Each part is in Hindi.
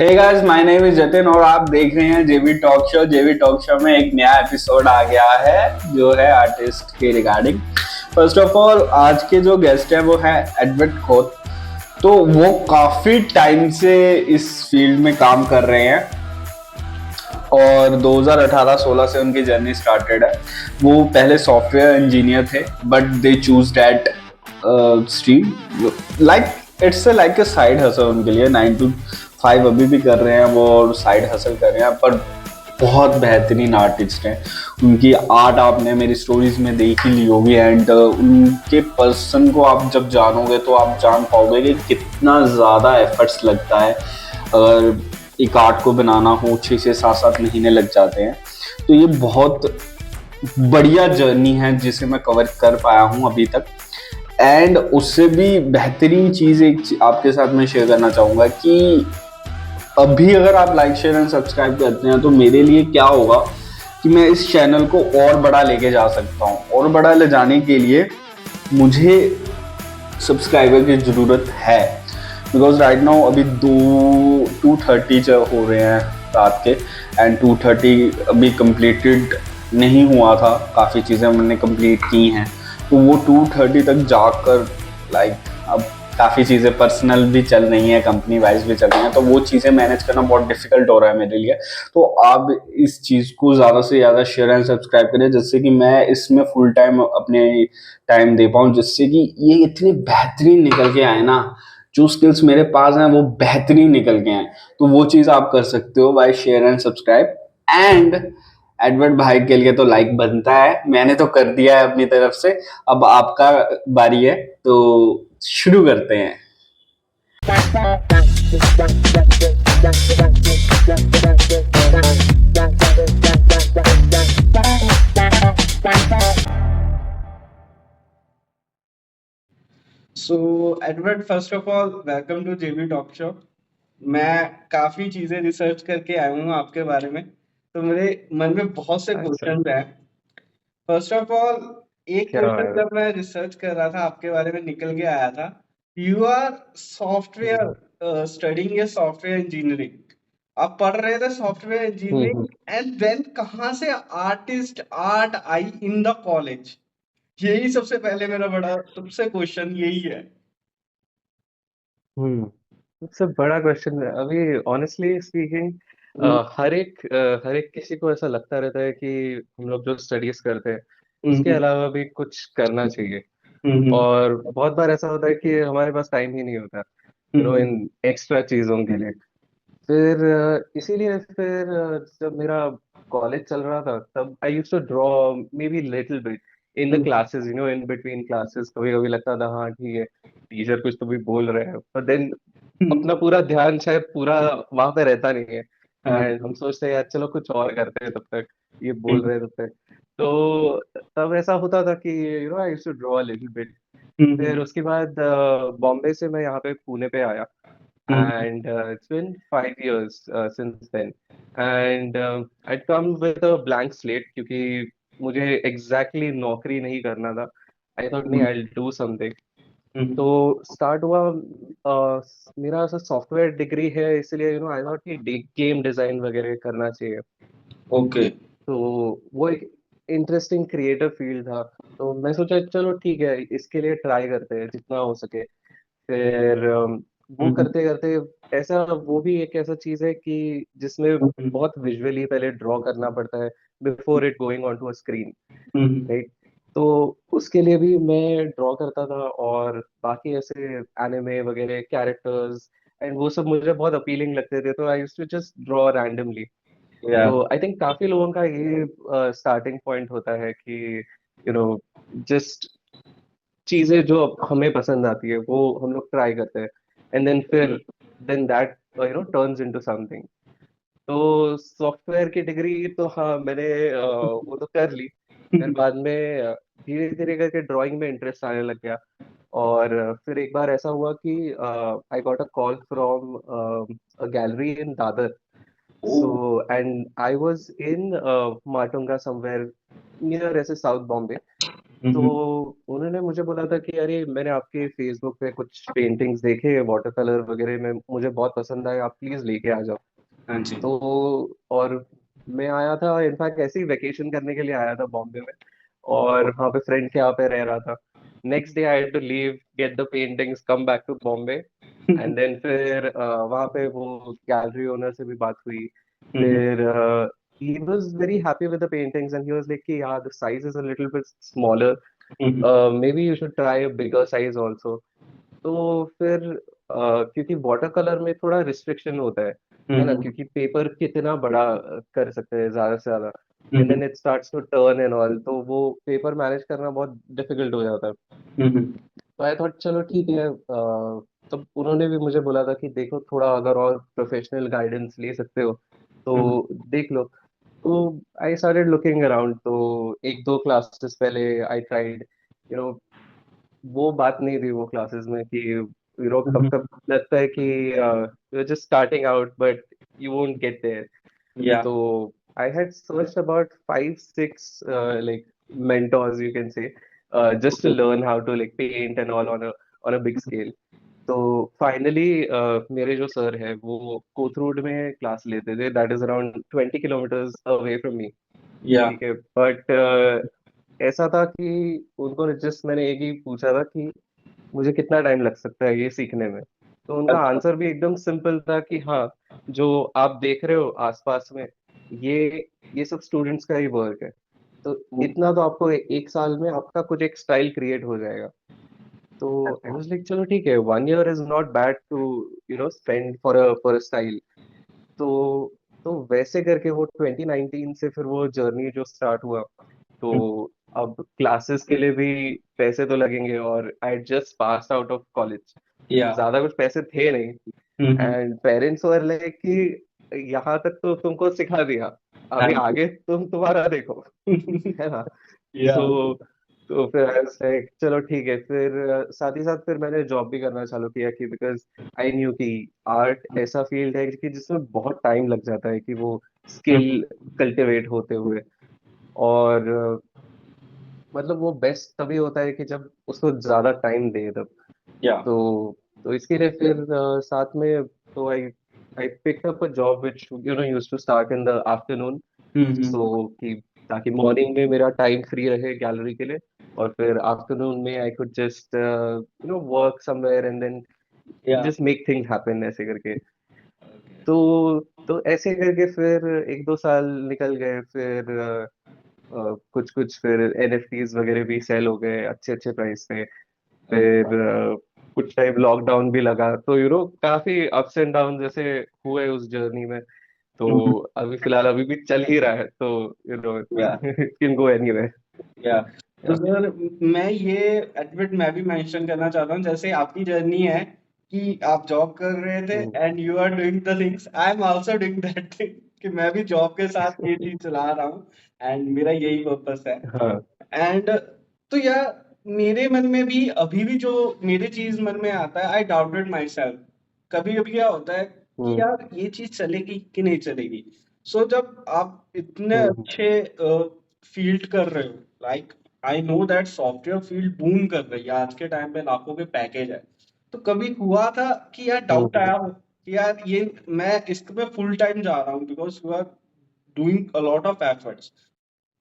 Hey guys, my name is Jatin और आप देख रहे हैं JV talk show. JV talk show में एक नया एपिसोड आ गया है जो है आर्टिस्ट के रिगार्डिंग। फर्स्ट ऑफ ऑल, आज के जो गेस्ट है वो है एडवर्ड खोत। तो वो काफी टाइम से इस फील्ड में काम कर रहे हैं और 2018-16 से उनकी जर्नी स्टार्टेड है। वो पहले सॉफ्टवेयर इंजीनियर थे but they choose that stream. Like it's like a side hustle उनके लिए। 9 to 5 अभी भी कर रहे हैं वो और साइड हसल कर रहे हैं, पर बहुत बेहतरीन आर्टिस्ट हैं। उनकी आर्ट आपने मेरी स्टोरीज में देख ही ली होगी एंड उनके पर्सन को आप जब जानोगे तो आप जान पाओगे कि कितना ज़्यादा एफर्ट्स लगता है। अगर एक आर्ट को बनाना हो 6 से 7 महीने लग जाते हैं। तो ये बहुत बढ़िया जर्नी है जिसे मैं कवर कर पाया हूँ अभी तक। एंड उससे भी बेहतरीन चीज़ एक आपके साथ मैं शेयर करना चाहूँगा कि अभी अगर आप लाइक शेयर एंड सब्सक्राइब करते हैं तो मेरे लिए क्या होगा कि मैं इस चैनल को और बड़ा लेके जा सकता हूँ। और बड़ा ले जाने के लिए मुझे सब्सक्राइबर की ज़रूरत है, बिकॉज राइट नाउ अभी 2:30 हो रहे हैं रात के एंड 2:30 अभी कंप्लीटेड नहीं हुआ था। काफ़ी चीज़ें मैंने कंप्लीट की हैं तो वो 2:30 तक जाग कर लाइक अब काफ़ी चीज़ें पर्सनल भी चल रही हैं, कंपनी वाइज भी चल रही हैं, तो वो चीज़ें मैनेज करना बहुत डिफिकल्ट हो रहा है मेरे लिए। तो आप इस चीज़ को ज़्यादा से ज़्यादा शेयर एंड सब्सक्राइब करें जिससे कि मैं इसमें फुल टाइम अपने टाइम दे पाऊँ, जिससे कि ये इतनी बेहतरीन निकल के आए ना। जो स्किल्स मेरे पास हैं वो बेहतरीन निकल के आए। तो वो चीज़ आप कर सकते हो by share and subscribe. And Edward भाई के लिए तो लाइक बनता है, मैंने तो कर दिया है अपनी तरफ से। अब आपका बारी है, तो शुरू करते हैं। So Edward, first of all welcome to JB talk show. मैं काफी चीजें रिसर्च करके आया हूँ आपके बारे में, तो मेरे मन में बहुत से अच्छा। क्वेश्चन हैं। फर्स्ट ऑफ ऑल, एक क्या क्वेश्चन है? जब मैं रिसर्च कर रहा था आपके बारे में निकल के आया था। You are hmm software studying या सॉफ्टवेयर इंजीनियरिंग। आप पढ़ रहे थे software hmm engineering and then कहाँ से artist art I in the college? यही सबसे पहले मेरा बड़ा सबसे क्वेश्चन यही है। हम्म सबसे बड़ा क्वेश्चन है अभी, ऑनेस्टली स्पीकिंग। हम्म, हर एक किसी को ऐसा लगता रहता है कि हम लोग जो स्टडीज करते हैं उसके हम्म, अलावा भी कुछ करना चाहिए। हम्म, और बहुत बार ऐसा होता है कि हमारे पास टाइम ही नहीं होता, हम्म, इन एक्स्ट्रा चीजों के लिए। फिर इसीलिए फिर जब मेरा कॉलेज चल रहा था तब I used to draw maybe little bit in the hmm, classes, in between classes. कभी कभी लगता था हाँ ठीक है, टीचर कुछ तो भी बोल रहे हैं, पर देन हम्म, अपना पूरा ध्यान शायद पूरा वहां पे रहता नहीं है। हाँ, एंड हम सोचते हैं यार चलो कुछ और करते हैं तब तक, ये बोल हम्म, रहे हैं तब तक। तो तब ऐसा होता था कि I used to draw little bit. Hmm, फिर उसके बाद बॉम्बे से मैं यहाँ पे पुणे पे आया। हम्म, And it's been 5 years since then. And I'd come with a blank slate क्योंकि मुझे exactly नौकरी नहीं करना था। I thought नहीं, हम्म, I'll do something। हम्म, तो स्टार्ट हुआ मेरा ऐसा सॉफ्टवेयर डिग्री है, इसलिए आई थॉट कि गेम डिजाइन वगैरह करना चाहिए। ओके। तो वो एक इंटरेस्टिंग क्रिएटिव फील्ड था। तो मैं सोचा चलो ठीक है, इसके लिए ट्राई करते हैं जितना हो सके। फिर वो हम्म, करते करते ऐसा, वो भी एक ऐसा चीज है कि जिसमें हम्म, बहुत विजुअली पहले ड्रॉ करना पड़ता है before it going on to a screen, hmm, right? तो उसके लिए भी मैं ड्रॉ करता था, और बाकी ऐसे एनिमे वगैरह कैरेक्टर्स एंड वो सब मुझे बहुत अपीलिंग लगते थे, तो I used to just draw randomly. या तो आई थिंक काफी लोगों का ये स्टार्टिंग पॉइंट होता है कि नो जस्ट चीजें जो हमें पसंद आती है वो हम लोग ट्राई करते हैं, एंड देन फिर then that turns into something. तो सॉफ्टवेयर की डिग्री तो हाँ मैंने वो तो कर ली। फिर बाद में धीरे धीरे करके ड्राइंग में इंटरेस्ट आने लग गया। और फिर एक बार ऐसा हुआ कि I got a call from a gallery in Dadar. So and I was in Matunga somewhere near ऐसे साउथ बॉम्बे। तो हम्म। उन्होंने मुझे बोला था कि अरे मैंने आपके फेसबुक पे कुछ पेंटिंग्स देखे वाटर कलर वगैरह में, मुझे बहुत पसंद आए, आप प्लीज लेके आ जाओ। हाँ जी। तो और मैं आया था, इनफैक्ट ऐसे ही वेकेशन करने के लिए आया था बॉम्बे में, और वहाँ पे फ्रेंड के यहाँ पे रह रहा था। Next day I had to leave, get the paintings, come back to Bombay. And then फिर वहाँ पे वो गैलरी ओनर से भी बात हुई। हम्म। फिर he was very happy with the paintings and he was like कि yeah, the size is a little bit smaller, hmm. maybe you should try a bigger size also। तो फिर क्योंकि वाटर कलर में थोड़ा रिस्ट्रिक्शन होता है ना, हम्म। क्योंकि पेपर कितना बड़ा कर सकते हैं ज्यादा से ज्यादा, and hmm. Then it starts to turn and all, तो वो पेपर मैनेज करना बहुत डिफिकल्ट हो जाता है। हम्म। तो आई थॉट चलो ठीक है। तब उन्होंने भी मुझे बोला था कि देखो थोड़ा अगर और प्रोफेशनल गाइडेंस ले सकते हो तो हम्म। देख लो। तो आई स्टार्टेड लुकिंग अराउंड, तो एक दो क्लासेस पहले आई ट्राइड, यू नो, वो बात नहीं थी वो क्लासेस में कि कब हम्म। कब लगता है कि you are just starting out but you won't get there. Yeah. So I had searched about 5, 6 like mentors, you can say, just to okay. learn how to like paint and all on a big scale. तो फाइनली मेरे जो सर है वो कोथरूड में क्लास लेते थे, that is around 20 kilometres away from me. या। ठीक है, बट ऐसा था कि उनको जस्ट मैंने एक ही पूछा था कि मुझे कितना टाइम लग सकता है ये सीखने में। तो उनका अच्छा। आंसर भी एकदम सिंपल था कि हाँ, जो आप देख रहे हो आसपास में, ये सब स्टूडेंट्स का ही वर्क है। तो इतना तो आपको एक साल में आपका कुछ एक स्टाइल क्रिएट हो जाएगा। तो आई वाज लाइक चलो ठीक है, 1 year is not bad to spend for a style. तो तो वैसे करके वो 2019 से फिर वो जर्नी जो स्टार्ट हुआ। तो अब क्लासेस के लिए भी पैसे तो लगेंगे, और I just pass out of college, या। ज्यादा कुछ पैसे थे नहीं। हम्म। एंड पेरेंट्स वर लाइक कि यहाँ तक तो तुमको सिखा दिया, हाँ अभी जी। आगे तुम्हारा देखो, है ना। या। सो तो फिर आई वाज लाइक चलो ठीक है। फिर साथ ही साथ फिर मैंने जॉब भी करना चालू किया कि बिकॉज आई न्यू कि आर्ट ऐसा फील्ड है कि जिसमें बहुत टाइम लग जाता है कि वो स्किल कल्टिवेट होते हुए। और मतलब वो बेस्ट तभी होता है कि जब उसको ज्यादा टाइम दे तब। या। तो इसके लिए फिर साथ में तो I picked up a job which used to start in the afternoon. Hmm. So कि ताकि मॉर्निंग में मेरा टाइम फ्री रहे गैलरी के लिए, और फिर आफ्टरनून में I could just work somewhere and then yeah. Just make things happen ऐसे करके। तो तो ऐसे करके फिर 1, 2 साल निकल गए। फिर कुछ कुछ फिर एनएफटीज वगैरह भी सेल हो गए अच्छे अच्छे प्राइस पे। फिर कुछ टाइम लॉकडाउन भी लगा, तो काफी अप्स एंड डाउन जैसे हुए उस जर्नी में। तो अभी फिलहाल अभी भी चल ही रहा है, तो या। It can go anywhere. या। तो या। सर, मैं ये एडमिट मैं भी मेंशन करना चाहता हूँ, जैसे आपकी जर्नी है कि आप जॉब कर रहे थे hmm. And you are doing the things, I am also doing that thing, कि मैं भी जॉब के साथ ये चीज चला रहा हूँ एंड मेरा यही पर्पस है। हाँ। एंड तो यार, मेरे मन में भी अभी भी जो मेरे चीज मन में आता है, आई डाउटेड माई सेल्फ। कभी कभी क्या होता है कि हम्म। यार ये चीज चलेगी कि नहीं चलेगी। सो जब आप इतने हम्म। अच्छे फील्ड कर रहे हो, like I know that software field boom कर रही है आज के टाइम पे, लाखों के पैकेज है। तो कभी हुआ था कि यार डाउट हम्म। आया हो कि यार ये मैं इसमें फुल टाइम जा रहा हूँ because you are doing a lot of efforts,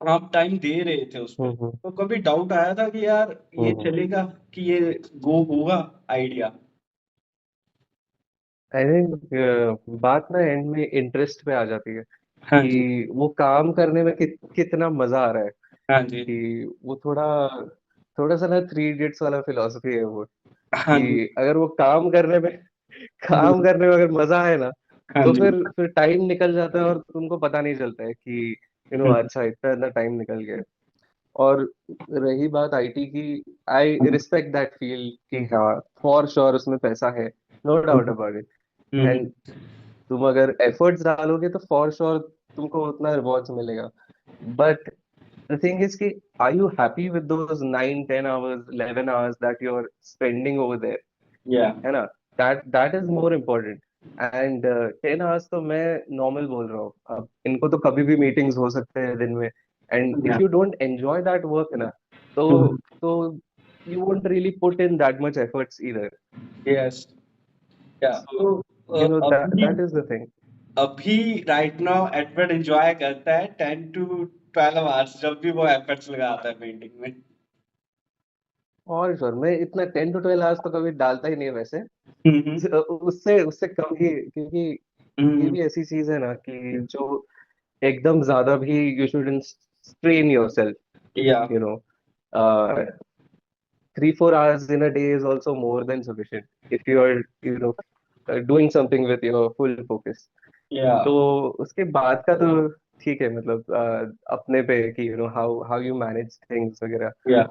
आप टाइम दे रहे थे उस पे। हम्म। तो कभी डाउट आया था कि यार ये हम्म। चलेगा, कि ये गो होगा आइडिया। आई थिंक बात ना एंड में इंटरेस्ट पे आ जाती है हाँ जी। कि वो काम करने में कितना मजा आ रहा है। हाँ जी। कि वो थोड़ा थोड़ा सा ना 3 इडियट्स वाला फिलोसफी है वो, हाँ जी। कि अगर वो काम हम्म। करने में अगर मजा आए ना, हाँ तो जी। फिर टाइम निकल जाता है और तुमको पता नहीं चलता है कि हम्म। अच्छा इतना इतना टाइम निकल गया। और रही बात आईटी की, आई रिस्पेक्ट दैट फील्ड कि हाँ फॉर श्योर उसमें पैसा है, no doubt hmm. About it. Hmm. And तुम अगर एफर्ट्स डालोगे तो फॉर श्योर तुमको उतना रिवॉर्ड्स मिलेगा। बट द थिंग इज कि are you happy with those 9, 10 hours, 11 hours that you are spending over there, yeah. है ना। That is more important. And 10 hours तो मैं नॉर्मल बोल रहा हूँ, अब इनको तो कभी भी मीटिंग्स हो सकते हैं दिन में। एंड या। If you don't enjoy that work ना, तो you won't really put in that much efforts either. Yes, या So, तो you know, अभी that is the thing. अभी राइट नाउ एडवर्ड एंजॉय करता है 10 to 12 आवर्स जब भी वो एफर्ट्स लगाता है पेंटिंग में। और सर मैं इतना 10 to 12 आवर्स तो कभी डालता ही नहीं है वैसे। हम्म, उससे उससे कम ही, क्योंकि ये हम्म, भी ऐसी चीज है ना कि जो एकदम ज्यादा भी यू शुडंट स्ट्रेन योरसेल्फ, या you know. 3-4 hours in a day is also more than sufficient if you are, you know, doing something with your full focus. या तो उसके बाद का तो ठीक है, मतलब अपने पे है कि you know how you manage things वगैरह। या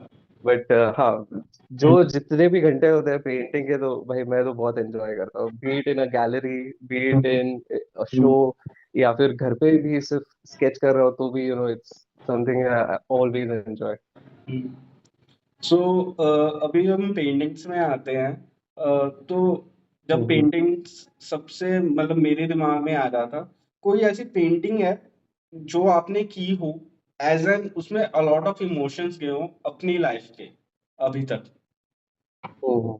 बट हाँ, जो जितने भी घंटे होते हैं पेंटिंग के, तो भाई मैं तो बहुत एंजॉय करता हूँ, B it in a gallery, B it in a show, या फिर घर पे भी सिर्फ स्केच कर रहा हो तो भी, you know, it's something I always enjoy. So अभी हम पेंटिंग्स में आते हैं। तो जब हम्म पेंटिंग्स सबसे मतलब मेरे दिमाग में आ जाता, कोई ऐसी पेंटिंग है जो आपने की हो, एज एन उसमें अलॉट ऑफ इमोशंस गए हो अपनी लाइफ के अभी तक। हम्म।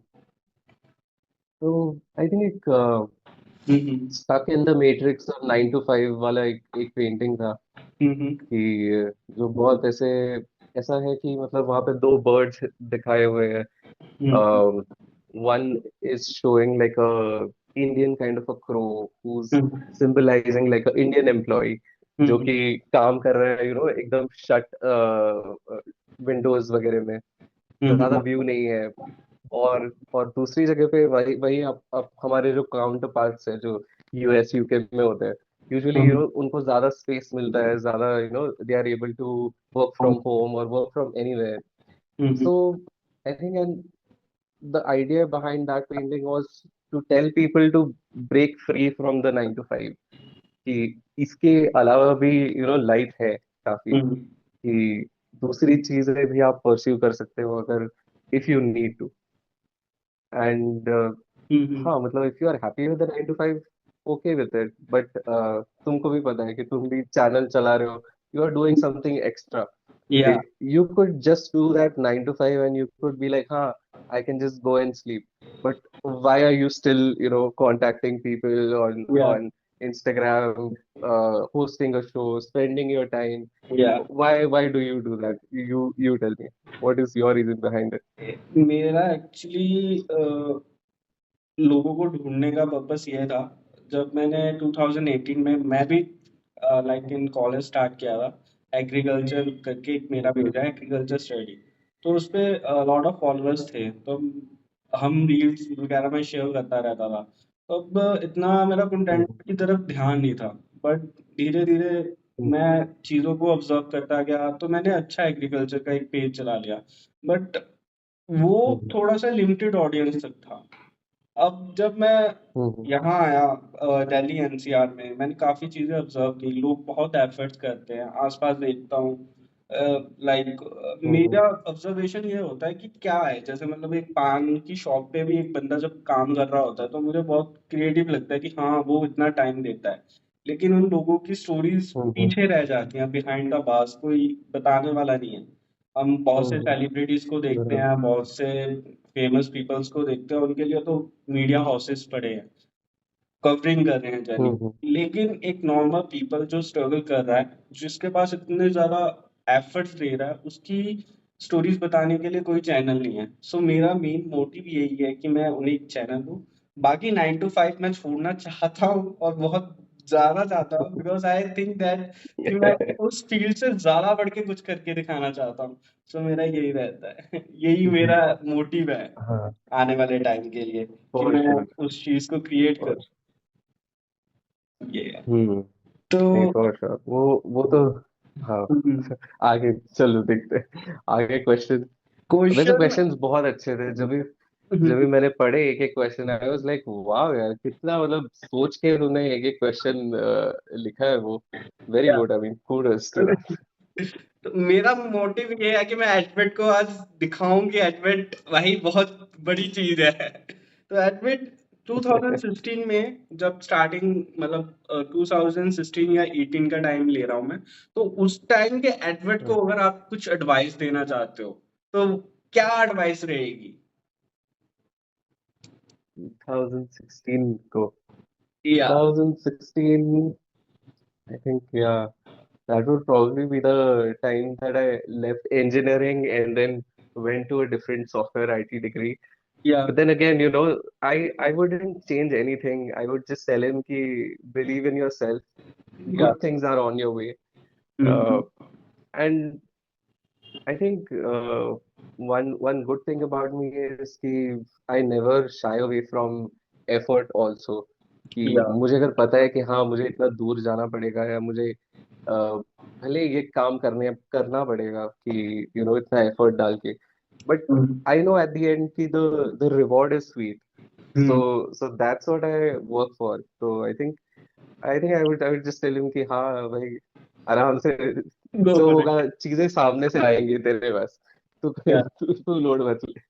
तो आई थिंक एक हम्म, स्टक इन द मैट्रिक्स और 9 to 5 वाला एक पेंटिंग था हम्म, कि जो बहुत ऐसे, ऐसा है कि मतलब वहां पे दो बर्ड्स दिखाए हुए हैं। हम्म, One is showing like a Indian kind of a crow who's hmm, symbolizing like a Indian employee जो हम्म, कि काम कर रहा है, यू नो, एकदम शट विंडोज वगैरह में, ज्यादा हम्म, व्यू नहीं है। और दूसरी जगह पे वही वही अब हमारे जो काउंटर पार्ट्स है जो यूएस यूके में होते हैं, यूजुअली, यू हम्म, नो, उनको ज्यादा स्पेस मिलता है, ज्यादा, you know, they are able to work from home और work from anywhere. Hmm, so I think the idea behind that painting was to tell people to break free from the 9 to 5, कि इसके अलावा भी, यू नो, लाइफ है काफी, हम्म, कि दूसरी चीजें भी आप परस्यू कर सकते हो अगर, if you need to. And hmm, हाँ, मतलब if you are happy with 9 to 5, okay with it, but तुमको भी पता है कि तुम भी चैनल चला रहे हो, you are doing something extra. Yeah You could just do that 9 to 5 and you could be like, huh, I can just go and sleep. But why are you still, you know, contacting people या on Instagram, hosting a show, spending your time? या Why do you do that? You tell me. What is your reason behind it? मेरा एक्चुअली लोगों को ढूँढने का पर्पस ये था, जब मैंने 2018 में मैं भी लाइक इन कॉलेज स्टार्ट किया था। एग्रीकल्चर करके एक मेरा पेज है, एग्रीकल्चर स्टडी। तो उसपे लॉट ऑफ फॉलोअर्स थे, तो हम रील्स वगैरह में शेयर करता रहता था। तो अब इतना मेरा कंटेंट हम्म की तरफ ध्यान नहीं था, बट धीरे-धीरे हम्म मैं चीज़ों को ऑब्जर्व करता गया, तो मैंने अच्छा एग्रीकल्चर का एक पेज चला लिया। बट वो हम्म थोड़ा-सा लिमिटेड ऑडियंस तक था। अब जब मैं हम्म यहाँ आया दिल्ली एनसीआर में, मैंने काफ़ी चीज़ें ऑब्जर्व की। लोग बहुत एफर्ट्स करते हैं, आसपास देखता हूँ। लाइक हम्म मेरा ऑब्जर्वेशन ये होता है कि क्या है, जैसे मतलब एक पान की शॉप पे भी एक बंदा जब काम कर रहा होता है, तो मुझे बहुत क्रिएटिव लगता है कि हाँ, वो इतना टाइम देता है। लेकिन उन लोगों की स्टोरीज हम्म पीछे रह जाती हैं, बिहाइंड द बार्स कोई बताने वाला नहीं है। हम बहुत से हम्म, सेलिब्रिटीज को देखते बराबर। हैं, बहुत से फेमस पीपल्स को देखते हैं, उनके लिए तो मीडिया हाउसेस पड़े हैं, कवरिंग कर रहे हैं जर्नी। हम्म लेकिन एक नॉर्मल पीपल जो स्ट्रगल कर रहा है, जिसके पास इतने ज्यादा एफर्ट्स दे रहा है, उसकी स्टोरीज बताने के लिए कोई चैनल नहीं है। सो मेरा मेन मोटिव यही है कि मैं उन्हें एक चैनल दूं। बाकी 9 to 5 मैं छोड़ना चाहता हूँ, और बहुत ज्यादा चाहता हूँ, बिकॉज आई थिंक दैट कि मैं उस फील्ड से ज्यादा बढ़ के कुछ करके दिखाना चाहता हूँ। सो मेरा यही रहता है, यही हम्म, मेरा मोटिव है हाँ, आने वाले टाइम के लिए, कि फॉर मैं श्योर। उस चीज को क्रिएट करूँ। ये है। हम्म, तो नहीं, फॉर श्योर, वो तो, हाँ। आगे चलो देखते हैं आगे क्वेश्चन। वैसे क्वेश्चन। क्वेश्चंस बहुत अच्छे थे, जब भी मैंने पढ़े एक एक क्वेश्चन, आई वाज लाइक वाह यार, कितना मतलब सोच के तूने एक एक क्वेश्चन लिखा है वो। Very good, I mean kudos to तो मेरा मोटिव ये है कि मैं एडमिट को आज दिखाऊं कि एडमिट भाई बहुत बड़ी चीज है। तो एडमिट दैट। 2016 में जब स्टार्टिंग, मतलब 2016 या 18 का टाइम ले रहा हूं मैं। तो उस टाइम के एडमिट को अगर आप कुछ एडवाइस देना चाहते हो, तो क्या एडवाइस रहेगी? 2016 को, या 2016, I think, yeah, that would probably be the time that I left engineering and then went to a different software IT degree. या But then again, I wouldn't change anything. I would just tell him ki believe in yourself. या Good things are on your way. Uh, and I think one good thing about me is कि I never shy away from effort also. कि या मुझे अगर पता है कि हाँ मुझे इतना दूर जाना पड़ेगा या मुझे भले ये काम करना पड़ेगा कि इतना एफर्ट डाल के, but I know at the end कि the reward is sweet. So that's what I work for. तो I think I would just tell him कि हाँ भाई, आराम से, गो जो फॉर इट। होगा चीजें सामने से आएंगी तेरे पास. तू या तू लोड मत ले.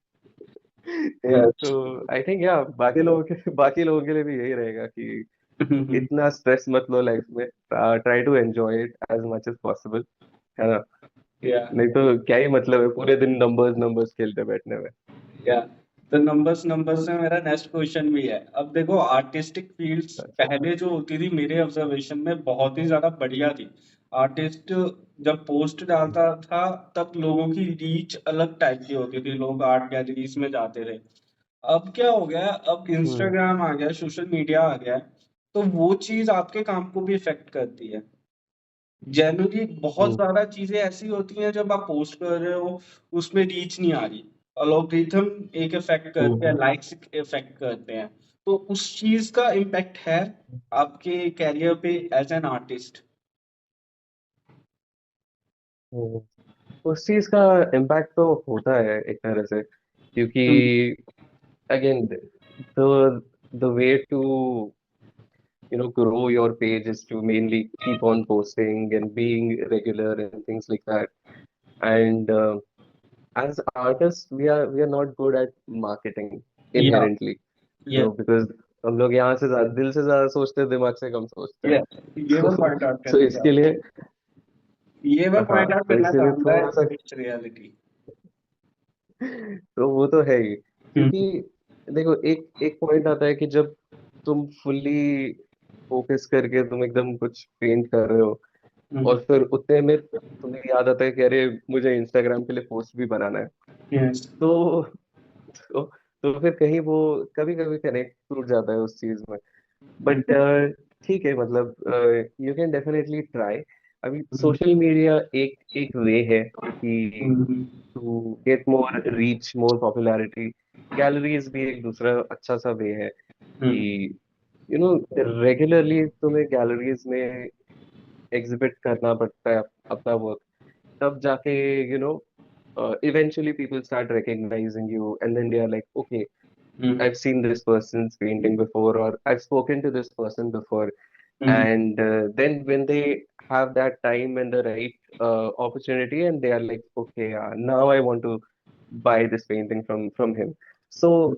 तो यस। आई थिंक या बाकी लोगों के लिए भी यही रहेगा कि इतना स्ट्रेस मत लो लाइफ में. Try to enjoy it as much as possible, है ना. या नहीं तो क्या ही मतलब है पूरे दिन नंबर्स नंबर्स खेलते बैठने में. या तो नंबर्स नंबर्स में मेरा नेक्स्ट क्वेश्चन भी है। अब देखो आर्टिस्टिक फील्ड्स अच्छा. पहले जो होती थी मेरे ऑब्जर्वेशन में बहुत ही ज्यादा बढ़िया थी। आर्टिस्ट जब पोस्ट डालता था तब लोगों की रीच अलग टाइप की होती थी, लोग आर्ट गैलरीज में जाते थे। अब क्या हो गया है, अब हम्म. इंस्टाग्राम आ गया, सोशल मीडिया आ गया है, तो वो चीज आपके काम को भी इफेक्ट करती है। जनरली बहुत हम्म. ज्यादा चीजें ऐसी होती हैं जब आप पोस्ट कर रहे हो उसमें रीच नहीं आ रही, एल्गोरिथम एक इफेक्ट करते हैं, हम्म. लाइक्स इफेक्ट करते हैं। तो उस चीज का इम्पैक्ट है आपके कैरियर पे एज एन आर्टिस्ट? हम्म. उस चीज का इम्पैक्ट तो होता है एक तरह से, क्योंकि again the way to grow your page is to mainly keep on posting and being regular and things like that. And as artists, we are not good at marketing या inherently, ये because हम लोग यहाँ से दिल से ज्यादा सोचते हैं, दिमाग से कम सोचते हैं. ये मैं पॉइंट आउट तो करना इसके लिए, चाहूंगा, ये मैं हाँ, पॉइंट आउट तो करना इसके लिए चाहूंगा, थोड़ा सा, इट्स रियलिटी। तो वो तो है ही. क्योंकि देखो, एक एक पॉइंट आता है कि जब तुम फुल्ली फोकस करके तुम एकदम कुछ पेंट कर रहे हो, और फिर उतने में तुम्हें याद आता है कि अरे मुझे इंस्टाग्राम के लिए पोस्ट भी बनाना है. यस। तो तो, तो फिर कहीं वो कभी कभी कनेक्ट टूट जाता है उस चीज में. बट ठीक है, मतलब यू कैन डेफिनेटली ट्राई. अभी सोशल मीडिया एक एक वे है कि to get more reach, more popularity. Galleries भी एक दूसरा अच्छा सा वे है कि यू नो रेगुलरली तुम्हें गैलरीज में एग्जिबिट करना पड़ता है अपना वर्क. तब जाके you know eventually people start recognizing you, and then they are like, okay, I've seen this person's painting before, or I've spoken to this person before. And then when they have that time and the right opportunity, and they are like, okay, now I want to buy this painting from him. So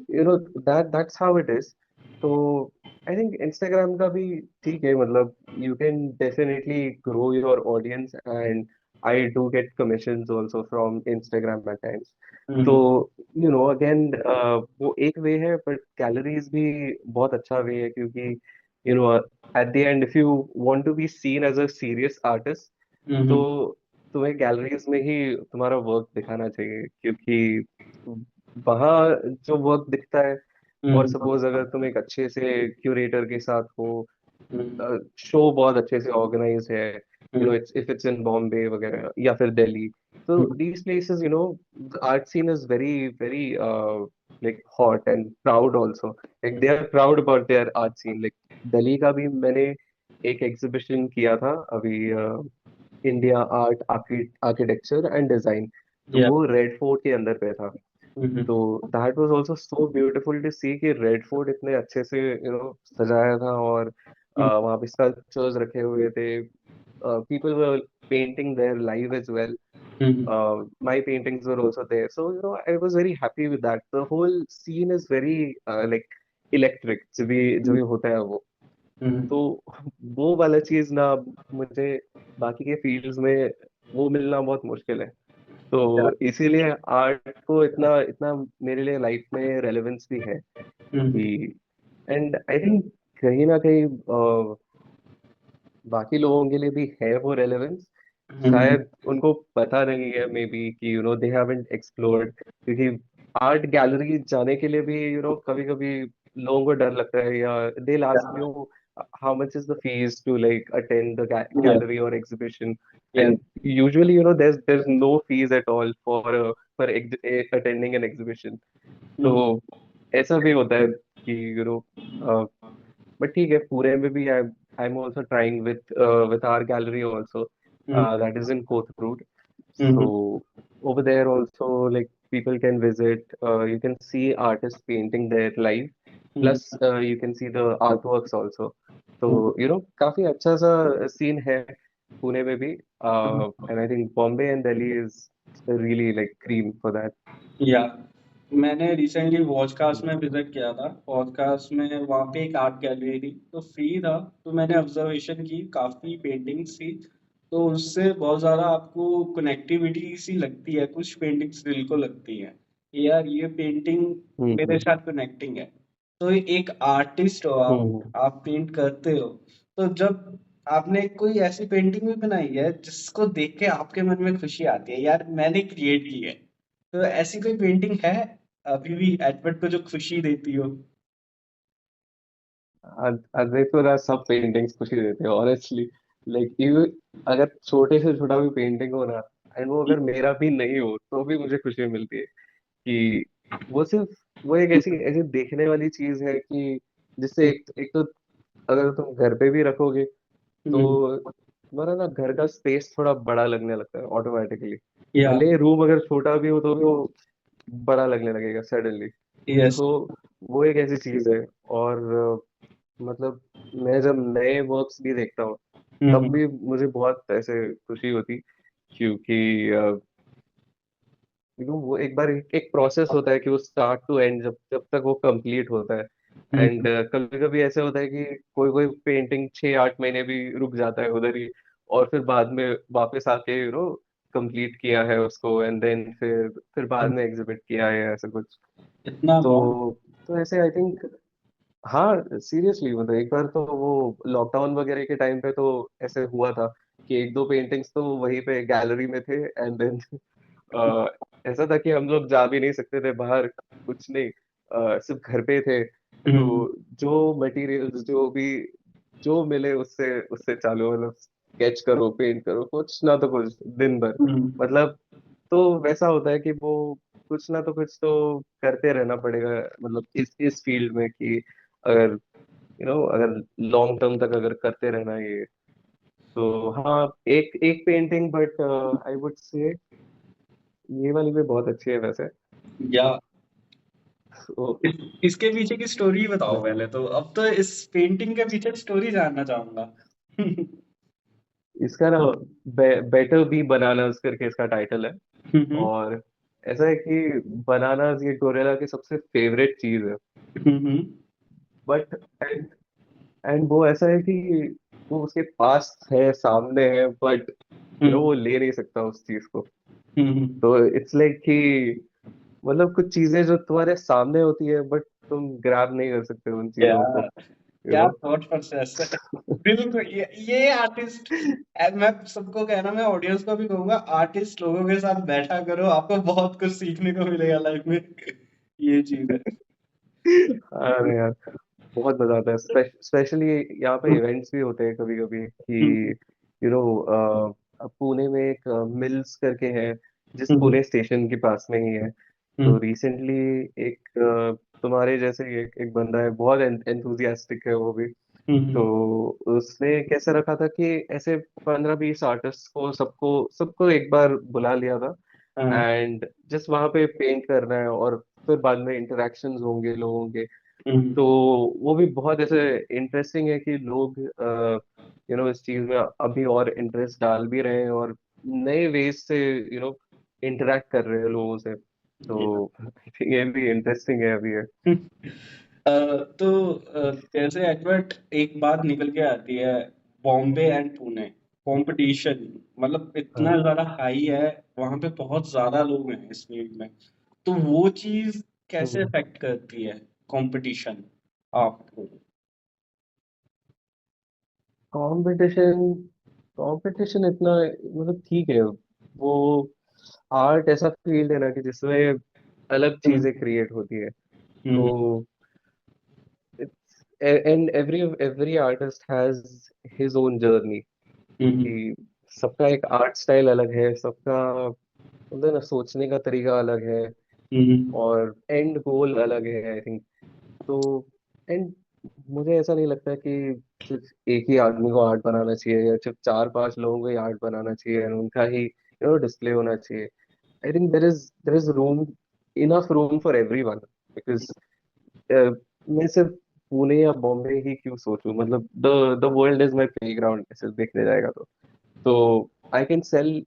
that's how it is. So I think Instagram का भी ठीक है, मतलब you can definitely grow your audience, and I do get commissions also from Instagram at times. तो अगेन वो एक वे है, बट कैलोरीज भी बहुत अच्छा वे है, क्योंकि at the end if you want to be seen as a serious artist, तो तुम्हें गैलरीज में ही तुम्हारा वर्क दिखाना चाहिए, क्योंकि वहाँ जो वर्क दिखता है, और सपोज अगर तुम एक अच्छे से क्यूरेटर के साथ हो, शो बहुत अच्छे से ऑर्गेनाइज है, it's if it's in Bombay वगैरह या फिर दिल्ली, तो these places, the art scene is very very like hot and proud also. Like they are proud about their art scene. Like Delhi का भी मैंने एक एग्जीबिशन किया था अभी, India art architecture and design. तो या वो रेड फोर्ट के अंदर पे था. तो that was also so beautiful to see कि रेड फोर्ट इतने अच्छे से सजाया था, और वहाँ पे स्कल्पचर्स रखे हुए थे. People were painting there live as well. My paintings were also there, so I was very happy with that. The whole scene is very like electric, जो भी होता है वो. तो वो वाला चीज ना, मुझे बाकी के फील्ड्स में वो मिलना बहुत मुश्किल है. तो इसीलिए आर्ट को इतना इतना मेरे लिए लाइफ में रेलेवेंस भी है हम्म, कि, एंड आई थिंक कहीं ना कहीं बाकी लोगों के लिए भी है वो रेलेवेंस, हम्म, शायद उनको पता नहीं है मे बी कि दे हैवंट एक्सप्लोर्ड, क्योंकि आर्ट गैलरी जाने के लिए भी कभी कभी लोगों को डर लगता है, या they ask yeah, you how much is the fees to like attend the yeah, gallery और exhibition, yeah, and usually there's no fees at all for attending an exhibition. तो हम्म, ऐसा भी होता है कि बट ठीक है, पुणे में भी I am also trying with our gallery also, hmm, that is in Kothapur. So hmm, over there also, like, people can visit, you can see artists painting there live, hmm, plus you can see the artworks also. तो हम्म, काफी अच्छा सा सीन है पुणे में भी, हम्म, and I think Bombay and Delhi is really like cream for that. या मैंने रिसेंटली वॉचकास्ट में हम्म विजिट किया था। वॉचकास्ट में वहाँ पे एक आर्ट गैलरी थी, तो फ्री था। तो मैंने ऑब्जर्वेशन की, काफी पेंटिंग्स थी। तो उससे बहुत ज्यादा आपको कनेक्टिविटी सी लगती है, कुछ पेंटिंग्स दिल को लगती है कि यार ये पेंटिंग मेरे हम्म साथ कनेक्टिंग है। तो एक आर्टिस्ट हो हम्म आप पेंट करते हो। तो जब आपने कोई ऐसी पेंटिंग भी बनाई है जिसको देख के आपके मन में खुशी आती है, यार मैंने क्रिएट की है, तो ऐसी कोई पेंटिंग है अभी भी एडवर्ड को जो खुशी देती हो? अजय तो ना सब पेंटिंग्स खुशी देते हैं ऑनेस्टली, लाइक यू, अगर छोटे से छोटा भी पेंटिंग हो ना, एंड वो अगर मेरा भी नहीं हो तो भी मुझे खुशी मिलती है कि वो सिर्फ, वो एक ऐसी ऐसी देखने वाली चीज है कि जिससे एक तो अगर तुम घर पे भी रखोगे हम्म, तो तुम्हारा ना घर का स्पेस थोड़ा बड़ा लगने लगता है ऑटोमेटिकली, या, भले रूम अगर छोटा भी हो तो भी वो बड़ा लगने लगेगा सडनली। यस, तो वो एक ऐसी चीज है। और मतलब मैं जब नए वर्क्स भी देखता हूँ तब हम्म, भी मुझे बहुत ऐसे खुशी होती, क्योंकि वो एक बार एक प्रोसेस होता है कि वो स्टार्ट टू एंड जब जब तक वो कंप्लीट होता है। एंड हम्म, कभी कभी ऐसे होता है कि कोई कोई पेंटिंग 6-8 महीने भी रुक जाता है उधर ही, और फिर बाद में वापस आके कंप्लीट किया है उसको, एंड देन फिर बाद में एग्जिबिट किया है, ऐसा कुछ। इतना लॉन्ग? तो तो ऐसे आई थिंक, हाँ सीरियसली, मतलब एक बार तो वो लॉकडाउन वगैरह के टाइम पे तो ऐसे हुआ था कि एक दो पेंटिंग्स तो वहीं पे गैलरी में थे, एंड देन ऐसा था कि हम लोग जा भी नहीं सकते थे बाहर, कुछ नहीं, सिर्फ घर पे थे। तो हम्म, जो मटेरियल्स जो मिले उससे उससे चालू, मतलब स्केच करो, पेंट करो, कुछ ना तो कुछ दिन भर, हम्म, मतलब। तो वैसा होता है कि वो कुछ ना तो कुछ तो करते रहना पड़ेगा, मतलब इस फील्ड में कि अगर अगर लॉन्ग टर्म तक अगर करते रहना ये, तो हाँ, एक एक पेंटिंग, बट आई वुड से ये वाली भी बहुत अच्छी है वैसे। या, तो इसके पीछे की स्टोरी बताओ पहले तो, अब तो इस पेंटिंग के पीछे स्टोरी जानना चाहूंगा। इसका ना बेटर बी बनानास करके इसका टाइटल है। हम्म, और ऐसा है कि बनानास ये गोरेला की सबसे फेवरेट चीज है, हम्म, बट एंड एंड वो ऐसा है कि वो उसके पास है, सामने है, बट हम्म, वो ले नहीं सकता उस चीज को। हम्म, तो इट्स लाइक कि मतलब कुछ चीजें जो तुम्हारे सामने होती है बट तुम ग्रैब नहीं कर सकते उन चीजों को, यार, यू क्या नो थॉट प्रोसेस है। बिल्कुल, ये आर्टिस्ट, मैं सबको कहना, मैं ऑडियंस को भी कहूंगा, आर्टिस्ट लोगों के साथ बैठा करो, आपको बहुत कुछ सीखने को मिलेगा लाइफ में। ये चीज है। अरे यार, बहुत मजा आता है, स्पेशली यहाँ पे इवेंट्स भी होते हैं कभी कभी कि हम्म, पुणे में एक मिल्स करके है, जिस हम्म, पुणे स्टेशन के पास में ही है। तो हम्म, रिसेंटली एक तुम्हारे जैसे ही एक बंदा है, बहुत एंथुजियास्टिक है वो भी। तो हम्म, उसने कैसे रखा था कि ऐसे 15-20 आर्टिस्ट को, सबको सबको एक बार बुला लिया था, हाँ, एंड जस्ट वहां पे पेंट करना है, और फिर बाद में इंटरेक्शंस होंगे लोगों के। तो वो भी बहुत ऐसे इंटरेस्टिंग है कि लोग इस चीज में अभी और इंटरेस्ट डाल भी रहे हैं, और नए वेज से इंटरेक्ट कर रहे हैं लोगों से। तो आई थिंक ये भी इंटरेस्टिंग है अभी है। तो जैसे एडवर्ड, एक बात निकल के आती है, बॉम्बे एंड पुणे। कंपटीशन मतलब इतना हाँ। ज्यादा हाई है, वहां पे बहुत ज्यादा लोग हैं इस फील्ड में, तो वो चीज कैसे हम्म। अफेक्ट करती है कंपटीशन आपको? कंपटीशन कंपटीशन इतना मतलब ठीक है। वो आर्ट ऐसा फील्ड है ना कि जिसमें अलग हम्म चीजें क्रिएट होती है। तो hmm it's and every artist has his own journey, hmm कि सबका एक आर्ट स्टाइल अलग है, सबका होता है ना सोचने का तरीका अलग है, हम्म और एंड गोल अलग है आई थिंक। तो एंड मुझे ऐसा नहीं लगता कि सिर्फ एक ही आदमी को आर्ट बनाना चाहिए, या सिर्फ चार पांच लोगों को ही आर्ट बनाना चाहिए और उनका ही डिस्प्ले होना चाहिए। I think there is room, enough room for everyone, because मैं सिर्फ पुणे या बॉम्बे ही क्यों सोचूं, मतलब the world is my playground ऐसे देखने जाएगा तो I can sell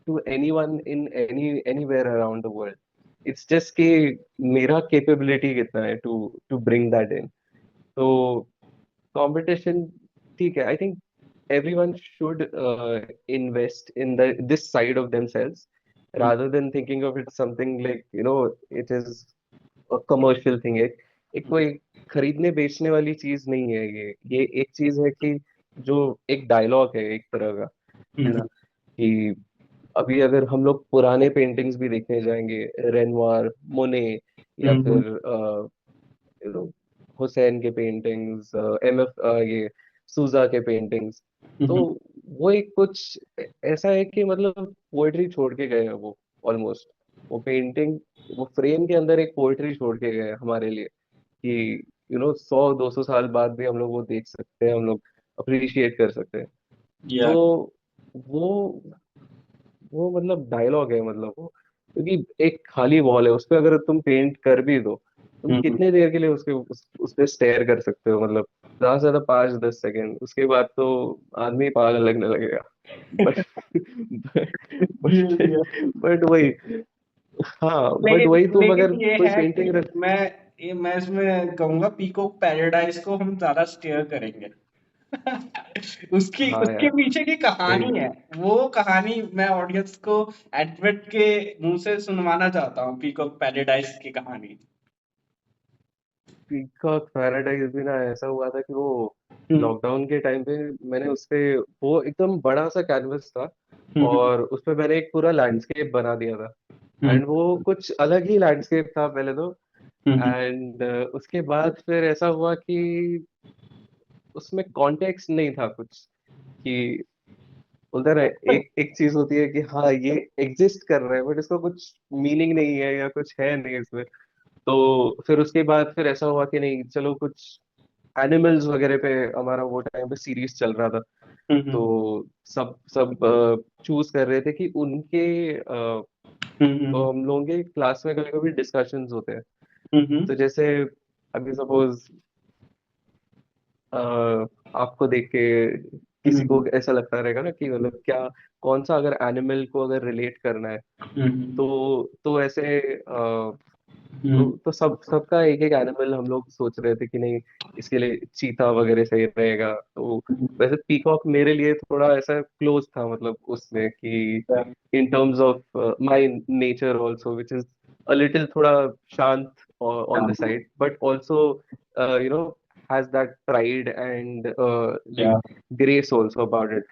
to anyone in anywhere around the world. It's just कि मेरा कैपेबिलिटी कितना है to to bring that in. तो कंपटीशन ठीक है, I think everyone should invest in this side of themselves, rather than thinking of it something like it is a commercial thing। एक कोई खरीदने बेचने वाली चीज नहीं है ये एक चीज है कि जो एक डायलॉग है एक तरह का, है ना? कि अभी अगर हम लोग पुराने पेंटिंग्स भी देखने जाएंगे, रेनवार, मोने, या फिर हुसैन के पेंटिंग्स, एम एफ, ये सूजा के पेंटिंग्स, तो वो एक कुछ ऐसा है कि मतलब पोएट्री छोड़ के गए हैं वो, ऑलमोस्ट। वो पेंटिंग, वो फ्रेम के अंदर एक पोएट्री छोड़ के गए हैं हमारे लिए, कि 100-200 साल बाद भी हम लोग वो देख सकते हैं, हम लोग अप्रिशिएट कर सकते हैं। या तो वो वो मतलब डायलॉग है, मतलब वो, क्योंकि एक खाली वॉल है, उस पे अगर तुम पेंट कर भी दो, तुम कितने देर के लिए उस पे स्टेयर कर सकते हो, मतलब ज्यादा से ज्यादा 5-10 सेकेंड, उसके बाद तो आदमी पागल लगने लगेगा। बट बट बट वही, हाँ बट वही लेकिन तुम अगर लेकिन ये कोई है कि पेंटिंग रख। मैं इसमें कहूंगा पीकॉक पैराडाइज को हम ज्यादा स्टेयर करेंगे। उसकी हाँ उसके यार, पीछे की वेरी कहानी है, ट्रू। वो कहानी मैं ऑडियंस को एडवर्ड के मुंह से सुनवाना चाहता हूँ, पीकॉक पैराडाइज की कहानी। पीकॉक पैराडाइज भी ना ऐसा हुआ था कि वो हम्म लॉकडाउन के टाइम पे मैंने उस पे, वो एकदम बड़ा सा कैनवस था, हम्म और उस पे मैंने एक पूरा लैंडस्केप बना दिया था। हम्म एंड वो कुछ अलग ही लैंडस्केप था पहले तो। हम्म एंड उसके बाद फिर ऐसा हुआ कि उसमें कॉन्टेक्स्ट नहीं था कुछ, कि उधर एक एक चीज होती है कि हाँ ये एग्जिस्ट कर रहा है, बट इसका कुछ मीनिंग नहीं है या कुछ है नहीं इसमें। तो फिर उसके बाद फिर ऐसा हुआ कि नहीं चलो कुछ एनिमल्स वगैरह पे, हमारा वो टाइम पे सीरीज चल रहा था। हम्म तो सब सब चूज कर रहे थे कि उनके तो हम लोगों के क्लास में कभी कभी डिस्कशंस होते हैं। हम्म तो जैसे अभी सपोज आपको देख के किसी को हम्म ऐसा लगता रहेगा ना कि मतलब क्या, कौन सा अगर एनिमल को अगर रिलेट करना है, हम्म तो ऐसे हम्म तो सब सबका एक एक एनिमल हम लोग सोच रहे थे कि नहीं, इसके लिए चीता वगैरह सही रहेगा। तो वैसे पीकॉक मेरे लिए थोड़ा ऐसा क्लोज था, मतलब उसमें कि in terms of my nature also, which is a little थोड़ा शांत on the side, but also you know has that pride and like grace also about it.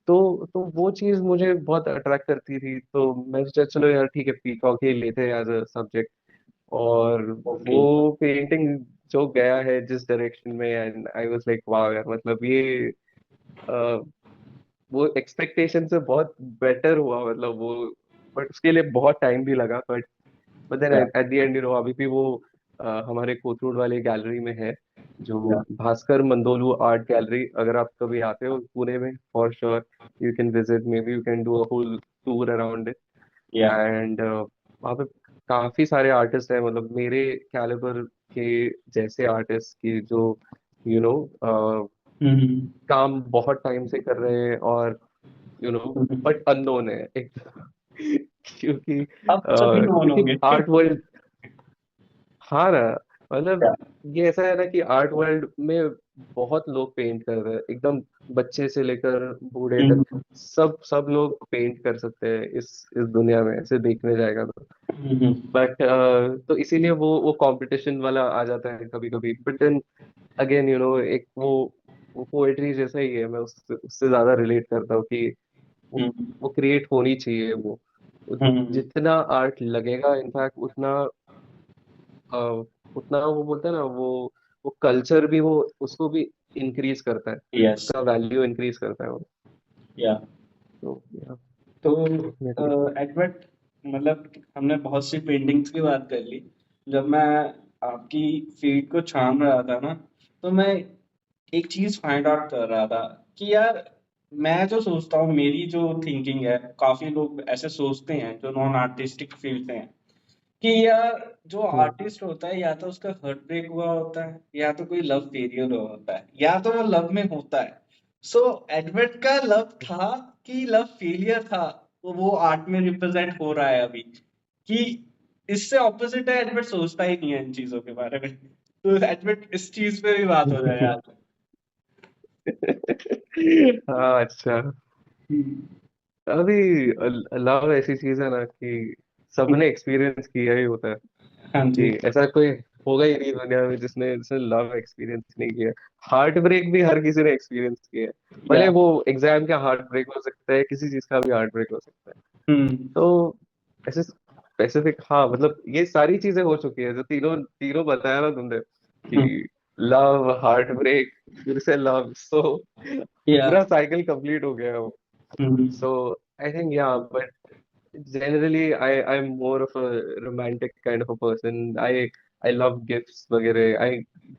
तो वो चीज मुझे बहुत अट्रैक्ट करती थी, तो मैं सोचा चलो यार ठीक है, पीकॉक ही लेते हैं एज अ सब्जेक्ट। और ओके। वो पेंटिंग जो गया है जिस डायरेक्शन में, एंड आई वाज लाइक वाह यार, मतलब ये अ, वो एक्सपेक्टेशन से बहुत बेटर हुआ, मतलब वो, बट उसके लिए बहुत टाइम भी लगा, but then at the end अभी भी वो हमारे कोथरूड वाले गैलरी में है, जो भास्कर मंदोलू आर्ट गैलरी। अगर आप कभी आते हो पुणे में, for sure you can visit, maybe you can do a whole tour around it. Yeah and वहाँ पे काफी सारे आर्टिस्ट हैं, मतलब मेरे कैलिबर के जैसे आर्टिस्ट की जो यू नो काम बहुत टाइम से कर रहे हैं, और बट अननोन है एक क्योंकि अब सभी नॉन क्योंकि होंगे। आर्ट वर्ल्ड, हाँ ना, मतलब ये ऐसा है ना कि आर्ट वर्ल्ड में बहुत लोग पेंट कर रहे हैं, एकदम बच्चे से लेकर बूढ़े तक, हम्म, सब सब लोग पेंट कर सकते हैं इस दुनिया में, ऐसे देखने जाएगा तो। हम्म, बट तो इसीलिए वो कंपटीशन वाला आ जाता है कभी कभी, बट देन अगेन एक वो पोएट्री जैसा ही है, मैं उससे उससे ज्यादा रिलेट करता हूँ कि वो हम्म, वो क्रिएट होनी चाहिए, वो हम्म, जितना आर्ट लगेगा इनफैक्ट उतना अ, उतना वो बोलते हैं ना, वो कल्चर भी वो उसको भी इंक्रीज करता है, यस, उसका वैल्यू इंक्रीज करता है वो। या तो या तो डेफिनेटली। एडवर्ड, मतलब हमने बहुत सी पेंटिंग्स की बात कर ली। जब मैं आपकी फीड को छान रहा था ना, तो मैं एक चीज फाइंड आउट कर रहा था कि यार, मैं जो सोचता हूँ, मेरी जो थिंकिंग है, काफी लोग ऐसे सोचते हैं जो नॉन आर्टिस्टिक फील्ड से हैं, कि यार जो हम्म। आर्टिस्ट होता है, या तो उसका हार्ट ब्रेक हुआ होता है, या तो कोई लव फेलियर हुआ होता है, या तो वो लव में होता है। सो एडवर्ड का लव था कि लव फेलियर था, वो आर्ट में रिप्रेजेंट हो रहा है अभी, कि इससे ऑपोजिट है, एडवर्ड सोचता ही नहीं है इन चीजों के बारे में। तो एडवर्ड, इस चीज पे भी बात हो जाए यार। हाँ अच्छा। हम्म, अभी लव ऐसी चीज है ना कि सबने एक्सपीरियंस किया ही होता है, हाँ कि जी। ऐसा कोई होगा ही नहीं दुनिया में जिसने जिसने लव एक्सपीरियंस नहीं किया। हार्ट ब्रेक भी हर किसी ने एक्सपीरियंस किया है, या भले वो एग्जाम का हार्ट ब्रेक हो सकता है, किसी चीज का भी हार्ट ब्रेक हो सकता है। हम्म, तो ऐसे स्पेसिफिक, हाँ मतलब ये सारी चीजें हो चुकी है जो तीनों तीनों बताया ना तुमने, हम्म, कि लव, हार्ट ब्रेक, फिर से लव, सो या पूरा साइकिल कंप्लीट हो गया वो। हम्म, सो आई थिंक या, but generally I'm more of a romantic kind of a person. I love gifts वगैरह, I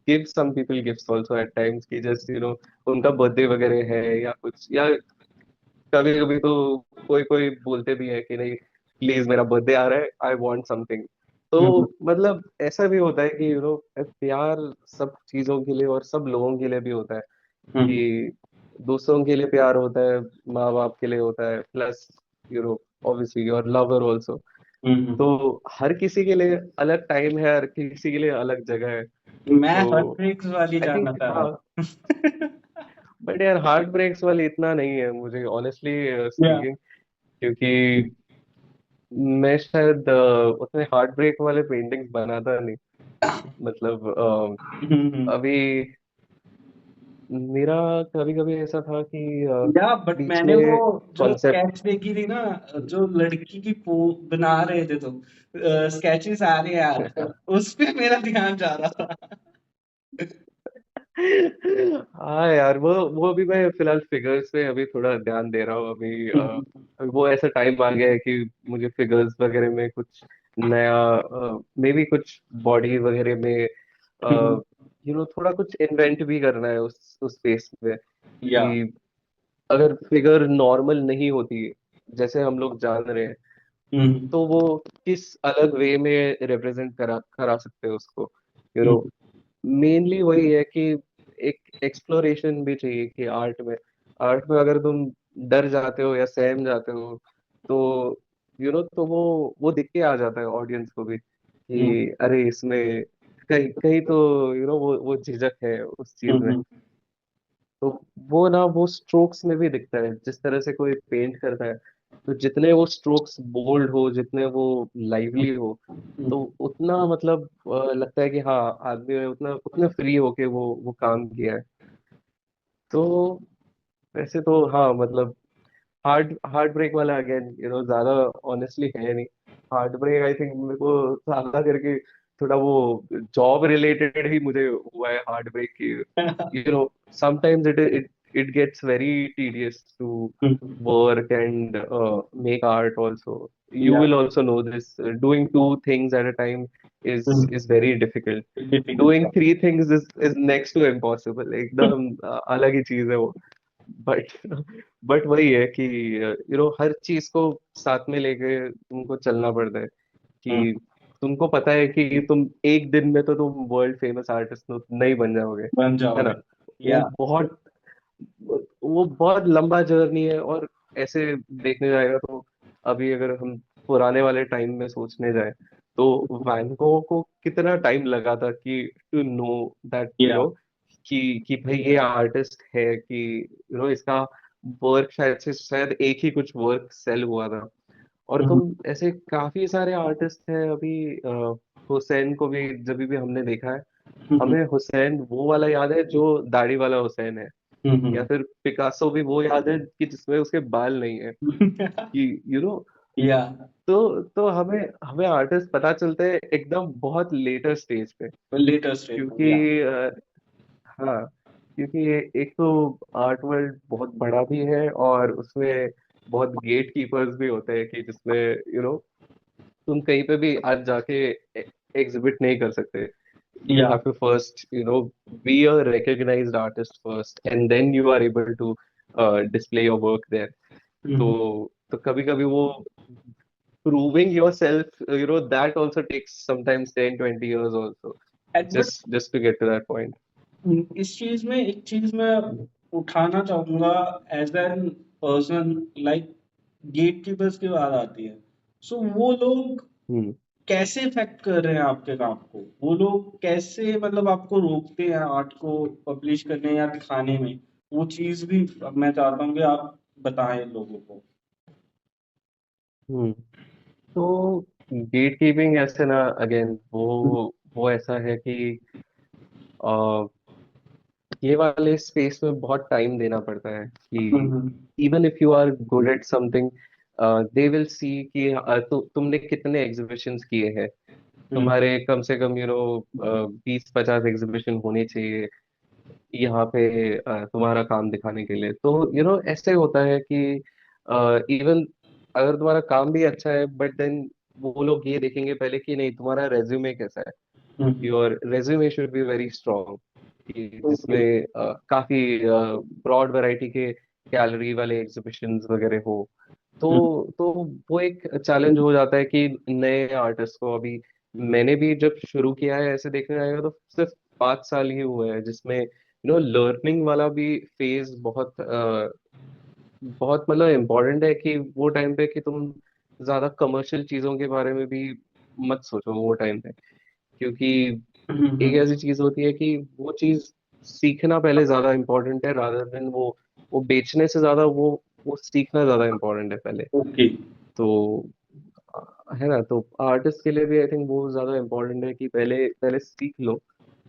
give some people gifts also at times, कि just उनका बर्थडे वगैरह है या कुछ, या कभी कभी तो कोई कोई बोलते भी है कि नहीं प्लीज मेरा बर्थडे आ रहा है, आई वांट समथिंग। तो हम्म, मतलब ऐसा भी होता है कि प्यार सब चीजों के लिए और सब लोगों के लिए भी होता है, हम्म, कि दोस्तों के लिए प्यार होता है, माँ बाप के लिए होता है, plus you know obviously your lover also. Hmm. तो हर किसी के लिए अलग टाइम है, हर किसी के लिए अलग जगह है। मैं हार्ट तो ब्रेक्स वाली आई जानना थिंक चाह रहा हाँ, था। बट यार हार्ट ब्रेक्स वाली इतना नहीं है मुझे ऑनेस्टली या स्पीकिंग, क्योंकि मैं शायद उतने हार्ट ब्रेक वाले पेंटिंग्स बनाता नहीं, मतलब अभी मेरा कभी कभी ऐसा था कि या बट बीच मैंने में वो जो कॉन्सेप्ट। स्केच देखी थी ना, जो लड़की की पो बना रहे थे तुम, स्केचेस आ रहे हैं आजकल, उस पे मेरा ध्यान जा रहा था। हाँ यार, वो भी मैं फिलहाल फिगर्स पे अभी थोड़ा ध्यान दे रहा हूँ अभी। अभी वो ऐसा टाइम आ गया है कि मुझे फिगर्स वगैरह में कुछ नया, मे बी कुछ बॉडी वगैरह में थोड़ा कुछ इन्वेंट भी करना है उस स्पेस में, या कि अगर फिगर नॉर्मल नहीं होती जैसे हम लोग जान रहे हैं, हम्म, तो वो किस अलग वे में रिप्रेजेंट करा करा सकते हैं उसको। यू नो हम्म, मेनली वही है कि एक एक्सप्लोरेशन भी चाहिए, कि आर्ट में अगर तुम डर जाते हो या सहम जाते हो, तो तो वो दिख के आ जाता है ऑडियंस को भी, हम्म, कि अरे इसमें कहीं कहीं तो वो झिझक है उस चीज में। हम्म, तो वो ना वो स्ट्रोक्स में भी दिखता है, जिस तरह से कोई पेंट करता है, तो जितने वो स्ट्रोक्स बोल्ड हो, जितने वो लाइवली हो, तो उतना मतलब लगता है कि हाँ आदमी ने उतना उतना फ्री होके वो काम किया है। तो वैसे तो हाँ मतलब हार्ट ब्रेक वाला अगेन ज्यादा ऑनेस्टली है नहीं। हार्ट ब्रेक आई थिंक मेरे को ज्यादा करके थोड़ा वो जॉब रिलेटेड ही मुझे हुआ है हार्ट ब्रेक की। Sometimes it gets very tedious to work and make art also. You या will also know this. Doing two things at a time is very difficult. Difficult. Doing three things is next to impossible. एकदम अलग ही चीज है वो। बट बट वही है कि हर चीज को साथ में लेके तुमको चलना पड़ता है, कि तुमको पता है कि तुम एक दिन में तो तुम वर्ल्ड फेमस आर्टिस्ट नहीं बन जाओगे, बन है जाओगे। ना। वो या बहुत वो बहुत लंबा जर्नी है। और ऐसे देखने जाएगा तो अभी अगर हम पुराने वाले टाइम में सोचने जाए, तो वैन गो को कितना टाइम लगा था कि टू नो दैट या कि भाई ये आर्टिस्ट है, कि इसका वर्क शायद से शायद एक ही कुछ वर्क सेल हुआ था। और हम्म, तुम ऐसे काफी सारे आर्टिस्ट हैं अभी। हुसैन को भी जब भी हमने देखा है, हम्म, हमें हुसैन वो वाला याद है जो दाढ़ी वाला हुसैन है। या हम्म, फिर पिकासो भी वो याद है कि जिसमें उसके बाल नहीं है, कि या तो हमें हमें आर्टिस्ट पता चलते हैं एकदम बहुत लेटर स्टेज पे। लेटेस्ट रेट क्योंकि या हाँ, क्योंकि एक तो आर्ट वर्ल्ड बहुत बड़ा भी है, और उसमें बहुत गेट कीपर्स भी होते हैं, कि जिसमें तुम कहीं पे भी आज जाके एग्जिबिट नहीं कर सकते। You yeah have to first be a recognized artist first, and then you are able to display your work there. तो कभी कभी वो proving yourself, that also takes sometimes 10-20 years also, advert just to get to that point. इस चीज में एक चीज मैं उठाना चाहूंगा as an person, like gatekeepers की बात आती है। सो वो लोग हम्म कैसे इफेक्ट कर रहे हैं आपके काम को? वो लोग कैसे मतलब आपको रोकते हैं आर्ट को पब्लिश करने या दिखाने में? वो चीज भी मैं चाहता हूँ कि आप बताएं लोगों को। हम्म तो गेट कीपिंग ऐसे ना, अगेन वो ऐसा है कि ये वाले स्पेस में बहुत टाइम देना पड़ता है, कि hmm, even if you are good at something, they will see कि तुमने कितने एग्जीबिशंस किए हैं। हम्म, तुम्हारे कम से कम 20-50 एग्जीबिशन होने चाहिए यहाँ पे, तुम्हारा काम दिखाने के लिए। तो ऐसे होता है कि इवन अगर तुम्हारा काम भी अच्छा है, बट देन वो लोग ये देखेंगे पहले कि नहीं, तुम्हारा रेज्यूमे कैसा है। Hmm, your resume should be very strong, कि ओके। जिसमें काफी ब्रॉड वैरायटी के गैलरी वाले एग्जीबिशंस वगैरह हो। तो हम्म, तो वो एक चैलेंज हो जाता है कि नए आर्टिस्ट को, अभी मैंने भी जब शुरू किया है ऐसे देखने आएगा तो सिर्फ 5 साल ही हुए हैं, जिसमें लर्निंग वाला भी फेज बहुत बहुत मतलब इम्पोर्टेंट है, कि वो टाइम पे कि तुम ज्यादा कमर्शियल चीजों के बारे में भी मत सोचो वो टाइम पे। क्योंकि हम्म, एक ऐसी चीज होती है कि वो चीज सीखना पहले ज्यादा इम्पोर्टेंट है, रादर देन वो बेचने से ज्यादा वो सीखना ज्यादा इम्पोर्टेंट है पहले। ओके। तो है ना, तो आर्टिस्ट के लिए भी आई थिंक वो ज्यादा इम्पोर्टेंट है कि पहले पहले सीख लो,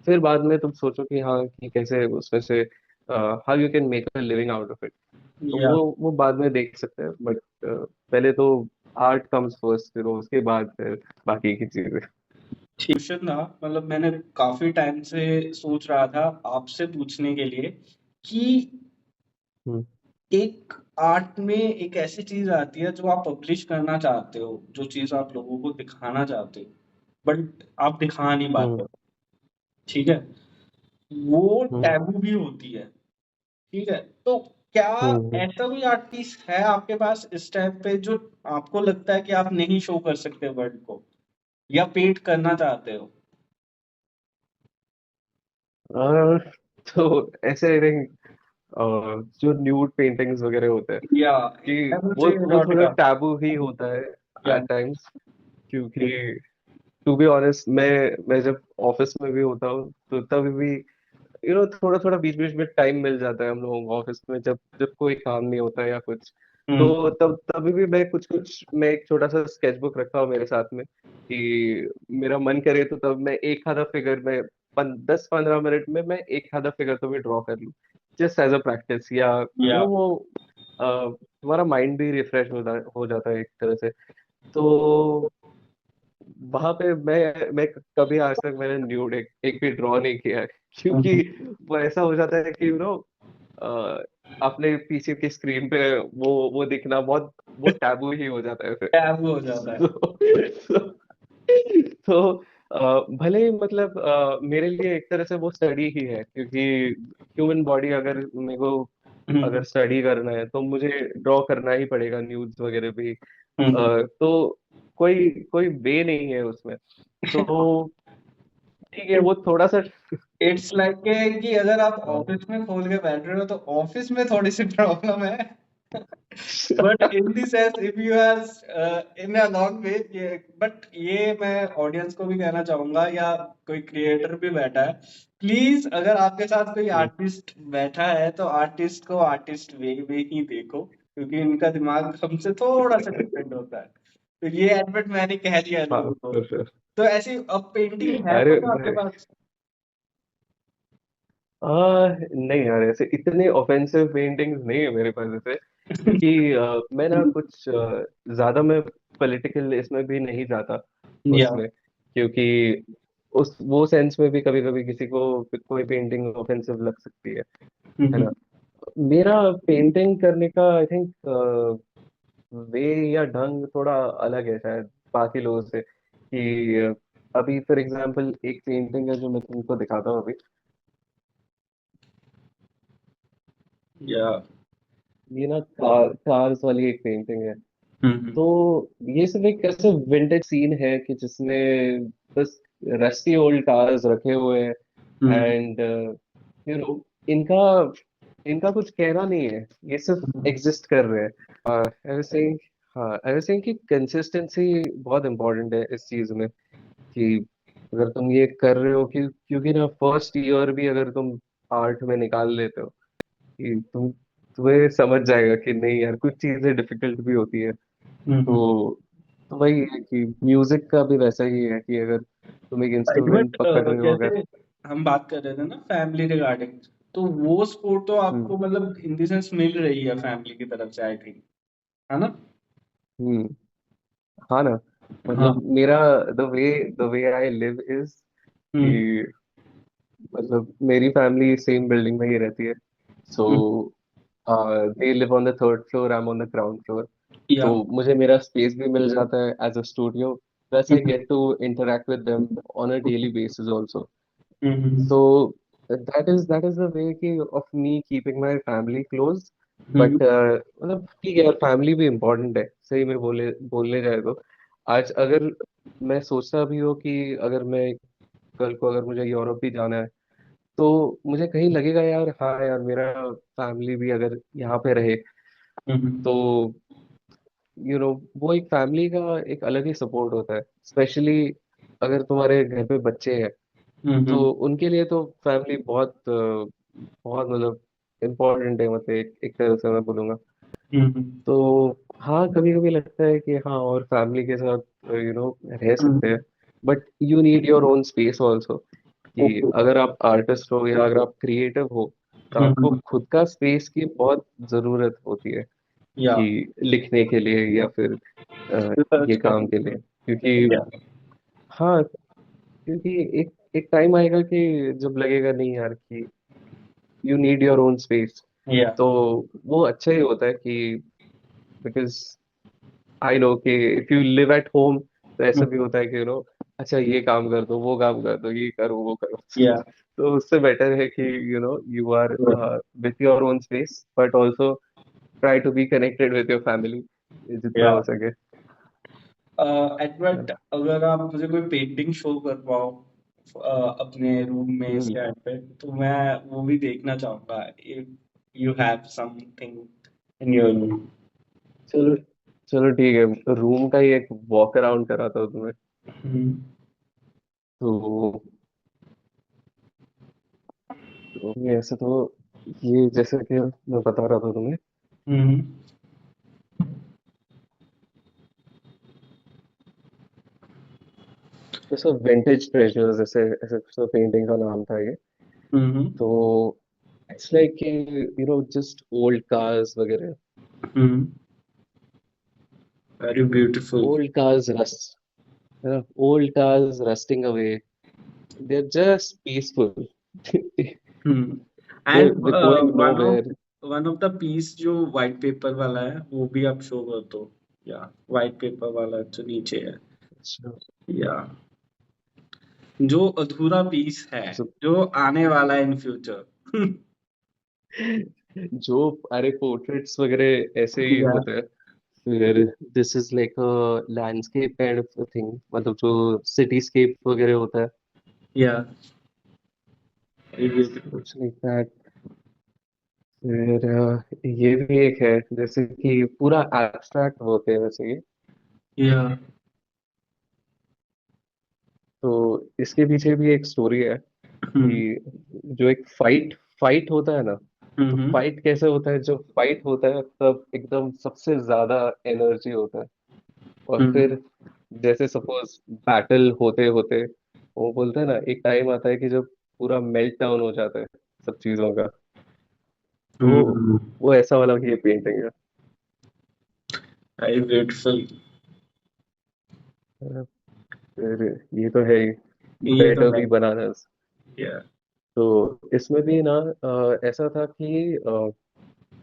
फिर बाद में तुम सोचो कि हाँ, कि कैसे उसमें से how you can make a living out of it. तो या वो बाद में देख सकते हैं, बट पहले तो आर्ट कम्स फर्स्ट, फिर उसके बाद फिर बाकी की चीजें। क्वेश्चन था, मतलब मैंने काफी टाइम से सोच रहा था आपसे पूछने के लिए कि हम्म एक आर्ट में एक ऐसी चीज आती है जो आप पब्लिश करना चाहते हो, जो चीज आप लोगों को दिखाना चाहते हो, बट आप दिखा नहीं हम्म पाते हो। ठीक है? वो हम्म टैबू भी होती है। ठीक है? तो क्या हम्म ऐसा कोई आर्ट पीस है आपके पास इस टाइप पे जो आपको लगता है कि आप नहीं शो कर सकते वर्ल्ड को, या पेंट करना चाहते हो? और तो ऐसे आई थिंक जो न्यूड पेंटिंग्स वगैरह होते हैं, या कि आई वुड वो से वो थोड़ा इरोटिका। टैबू ही होता है या एट टाइम्स। क्योंकि टू बी ऑनेस्ट, मैं जब ऑफिस में भी होता हूँ तो तभी भी थोड़ा थोड़ा बीच बीच में टाइम मिल जाता है हम लोगों को ऑफिस में, जब जब कोई काम नहीं होता है या कुछ। तो तब तभी भी मैं कुछ कुछ मैं एक छोटा सा स्केच बुक रखा हूँ मेरे साथ में, कि मेरा मन करे तो तब मैं एक आधा फिगर में 10-15 मिनट में मैं एक आधा फिगर तो भी ड्रॉ कर लूँ, जस्ट एज अ प्रैक्टिस। या या वो तुम्हारा माइंड भी रिफ्रेश हो जाता है एक तरह से। तो वहां पे मैं कभी आज तक मैंने न्यूड एक भी ड्रॉ नहीं किया है। क्योंकि वो ऐसा हो जाता है कि अपने पीछे की स्क्रीन पे वो दिखना बहुत वो टैबू ही हो जाता है फिर। टैबू हो जाता है। तो, तो भले ही मतलब मेरे लिए एक तरह से वो स्टडी ही है, क्योंकि ह्यूमन बॉडी अगर मेरे को हम्म, अगर स्टडी करना है तो मुझे ड्रॉ करना ही पड़ेगा, न्यूज़ वगैरह भी। हम्म। तो कोई कोई वे नहीं है उसमें। तो ठीक है, वो थोड़ा सा इट्स लाइक कि अगर आप ऑफिस में खोल के बैठ रहे हो तो ऑफिस में थोड़ी सी प्रॉब्लम है। But in the sense if you are in a long way, but ये मैं ऑडियंस को भी कहना चाहूंगा, या कोई क्रिएटर भी बैठा है, प्लीज अगर आपके साथ कोई आर्टिस्ट बैठा है तो आर्टिस्ट को आर्टिस्ट वे में ही देखो, क्योंकि इनका दिमाग हमसे थोड़ा सा डिफरेंट होता है। तो ये एडमिट मैंने कह दिया हाँ लोगों को। for sure। तो ऐसी अब पेंटिंग है अरे कोई आपके भाई, पास? नहीं यार, ऐसे इतने ऑफेंसिव पेंटिंग्स नहीं है मेरे पास ऐसे, क्योंकि मैं ना कुछ ज्यादा मैं पॉलिटिकल इसमें भी नहीं जाता या उसमें, क्योंकि उस वो सेंस में भी कभी कभी किसी को कोई पेंटिंग ऑफेंसिव लग सकती है ना। मेरा पेंटिंग करने का आई थिंक वे या ढंग थोड़ा अलग है शायद बाकी लोगों से, कि अभी फॉर एग्जांपल एक पेंटिंग है जो मैं तुमको दिखाता हूँ अभी। या ये ना कार्स वाली एक पेंटिंग है। हम्म तो ये सिर्फ एक ऐसे विंटेज सीन है कि जिसमें बस रस्टी ओल्ड कार्स रखे हुए हैं, हम्म एंड यू नो इनका इनका कुछ कहना नहीं है, ये सिर्फ एग्जिस्ट कर रहे हैं। आई वाज सेइंग, हाँ आई वाज सेइंग कि कंसिस्टेंसी बहुत इंपॉर्टेंट है इस चीज में, कि अगर तुम ये कर रहे हो कि क्योंकि ना फर्स्ट ईयर भी अगर तुम आर्ट में निकाल लेते हो कि तुम्हें समझ जाएगा कि नहीं यार कुछ चीजें डिफिकल्ट भी होती है। हम्म। तो वही है कि म्यूजिक का भी वैसा ही है कि अगर तुम एक इंस्ट्रूमेंट बट पकड़ रहे हो अगर। जैसे हम बात कर रहे थे ना फैमिली रिगार्डिंग, तो वो सपोर्ट तो हम्म। आपको मतलब इन द सेंस मिल रही है फैमिली की तरफ से, आई थिंक, है ना? हम्म। हाँ ना, हाँ। मतलब मेरा the way I live is hmm कि मतलब मेरी फैमिली सेम बिल्डिंग में ही रहती है। So hmm. They live on the third floor, I am on the ground floor. या तो मुझे मेरा स्पेस भी मिल जाता है as a studio, plus I hmm get to interact with them on a daily basis also. Hmm So that is the way कि of me keeping my family close. Hmm But मतलब ठीक है यार, फैमिली भी इम्पोर्टेंट है सही में बोलने जाए तो। आज अगर मैं सोचता भी हो कि अगर मैं कल को अगर मुझे यूरोप भी जाना है, तो मुझे कहीं लगेगा यार, हाँ यार मेरा फैमिली भी अगर यहाँ पे रहे, हम्म तो वो एक फैमिली का एक अलग ही सपोर्ट होता है, स्पेशली अगर तुम्हारे घर पे बच्चे हैं। तो हम्म उनके लिए तो फैमिली बहुत बहुत मतलब इम्पोर्टेंट है, मतलब एक तरह से मैं बोलूँगा। हम्म तो हाँ कभी कभी लगता है कि हाँ और फैमिली के साथ रह सकते हैं, but you need your own space also, कि ओके। अगर आप आर्टिस्ट हो या अगर आप क्रिएटिव हो, तो आपको खुद का स्पेस की बहुत ज़रूरत होती है, या कि लिखने के लिए या फिर रिसर्च ये कर। काम के लिए, क्योंकि या हाँ क्योंकि एक एक टाइम आएगा कि जब लगेगा नहीं यार कि you need your own space. या तो वो अच्छा ही होता है कि बिकॉज आई नो कि if you live at home, तो ऐसा भी होता है कि अच्छा ये काम कर दो वो काम कर दो ये करो वो करो। या तो उससे बेटर है कि you are with your own space, but also try to be connected with your family जितना या हो सके। एडवर्ड, अगर आप मुझे कोई पेंटिंग शो कर पाओ अपने रूम में हम्म। स्टैंड पे, तो मैं वो भी देखना चाहूंगा, if you have something in your room. चलो चलो ठीक है, रूम का ही एक वॉक अराउंड कराता हूँ तुम्हें। तो ये ऐसे तो ये जैसे कि मैं बता रहा था तुम्हें, हम्म जैसे विंटेज ट्रेजर्स, जैसे ऐसे तो पेंटिंग का नाम था ये। हम्म तो इट्स लाइक कि जस्ट ओल्ड कार्स वगैरह, hmm. Very beautiful. Old cars rust old cars rusting away, they are just peaceful. And they're going one of nowhere। One of the piece जो व्हाइट पेपर वाला है वो भी आप शो कर दो, या व्हाइट पेपर वाला जो नीचे है, अच्छा, या जो अधूरा पीस है, so, जो आने वाला है इन फ्यूचर। जो अरे पोर्ट्रेट्स वगैरह ऐसे ही या होते हैं। फिर this is like a landscape kind of thing, मतलब जो सिटीस्केप वगैरह होता है, या वेरी ब्यूटीफुल। कुछ लाइक दैट। फिर ये भी एक है, जैसे कि पूरा एब्स्ट्रैक्ट होते हैं वैसे ये। या। तो इसके पीछे भी एक स्टोरी है हम्म। कि जो एक फाइट फाइट होता है ना, तो हम्म। फाइट कैसे होता है, जब फाइट होता है तब एकदम सबसे ज्यादा एनर्जी होता है। और हम्म। फिर जैसे सपोज बैटल होते होते वो बोलते हैं ना, एक टाइम आता है कि जब पूरा मेल्ट डाउन हो जाता है सब चीजों का। तो हम्म। वो ऐसा वाला ये पेंटिंग वेरी ब्यूटीफुल। है। फिर ये तो है ही, ये तो बेटर है। Be bananas. या। तो इसमें भी ना ऐसा था कि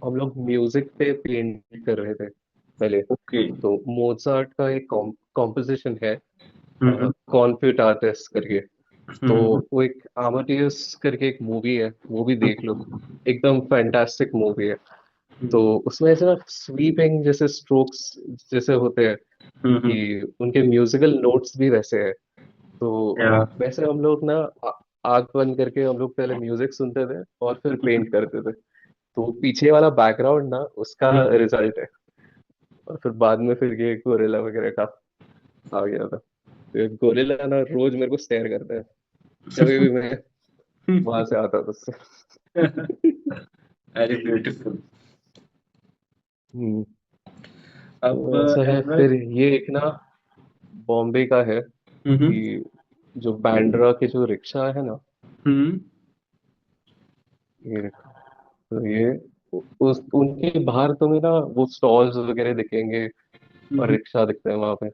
हम लोग म्यूजिक पे पेंट कर रहे थे पहले। ओके। तो मोजार्ट का एक कॉम्पोजिशन है, हम्म। कॉन्फ्यूट आर्टिस्ट करके। तो हम्म। वो एक आमाडियस करके एक मूवी है, वो भी देख लो, एकदम फैंटास्टिक मूवी है। तो उसमें ऐसे ना स्वीपिंग जैसे स्ट्रोक्स जैसे होते हैं, हम्म। कि उनके म्यूजिकल नोट्स भी वैसे हैं। तो या। वैसे हम लोग ना आग बंद करके हम लोग पहले म्यूजिक सुनते थे और फिर पेंट करते थे। तो पीछे वाला बैकग्राउंड ना उसका रिजल्ट है। और फिर बाद में फिर ये गोरिल्ला वगैरह का आ गया था। तो ये गोरिल्ला ना रोज मेरे को स्टेयर करता है जब भी मैं वहां से आता था उससे। Very beautiful. हम्म। अब तो ऐसा है। एडवर्ड। फिर ये एक ना बॉम्बे का है हम्म। कि जो बैंड्रा के जो रिक्शा है ना, हम्म। ये तो ये उस उनके बाहर तुम्हें ना वो स्टॉल्स वगैरह दिखेंगे और हम्म। रिक्शा दिखते हैं वहां पे।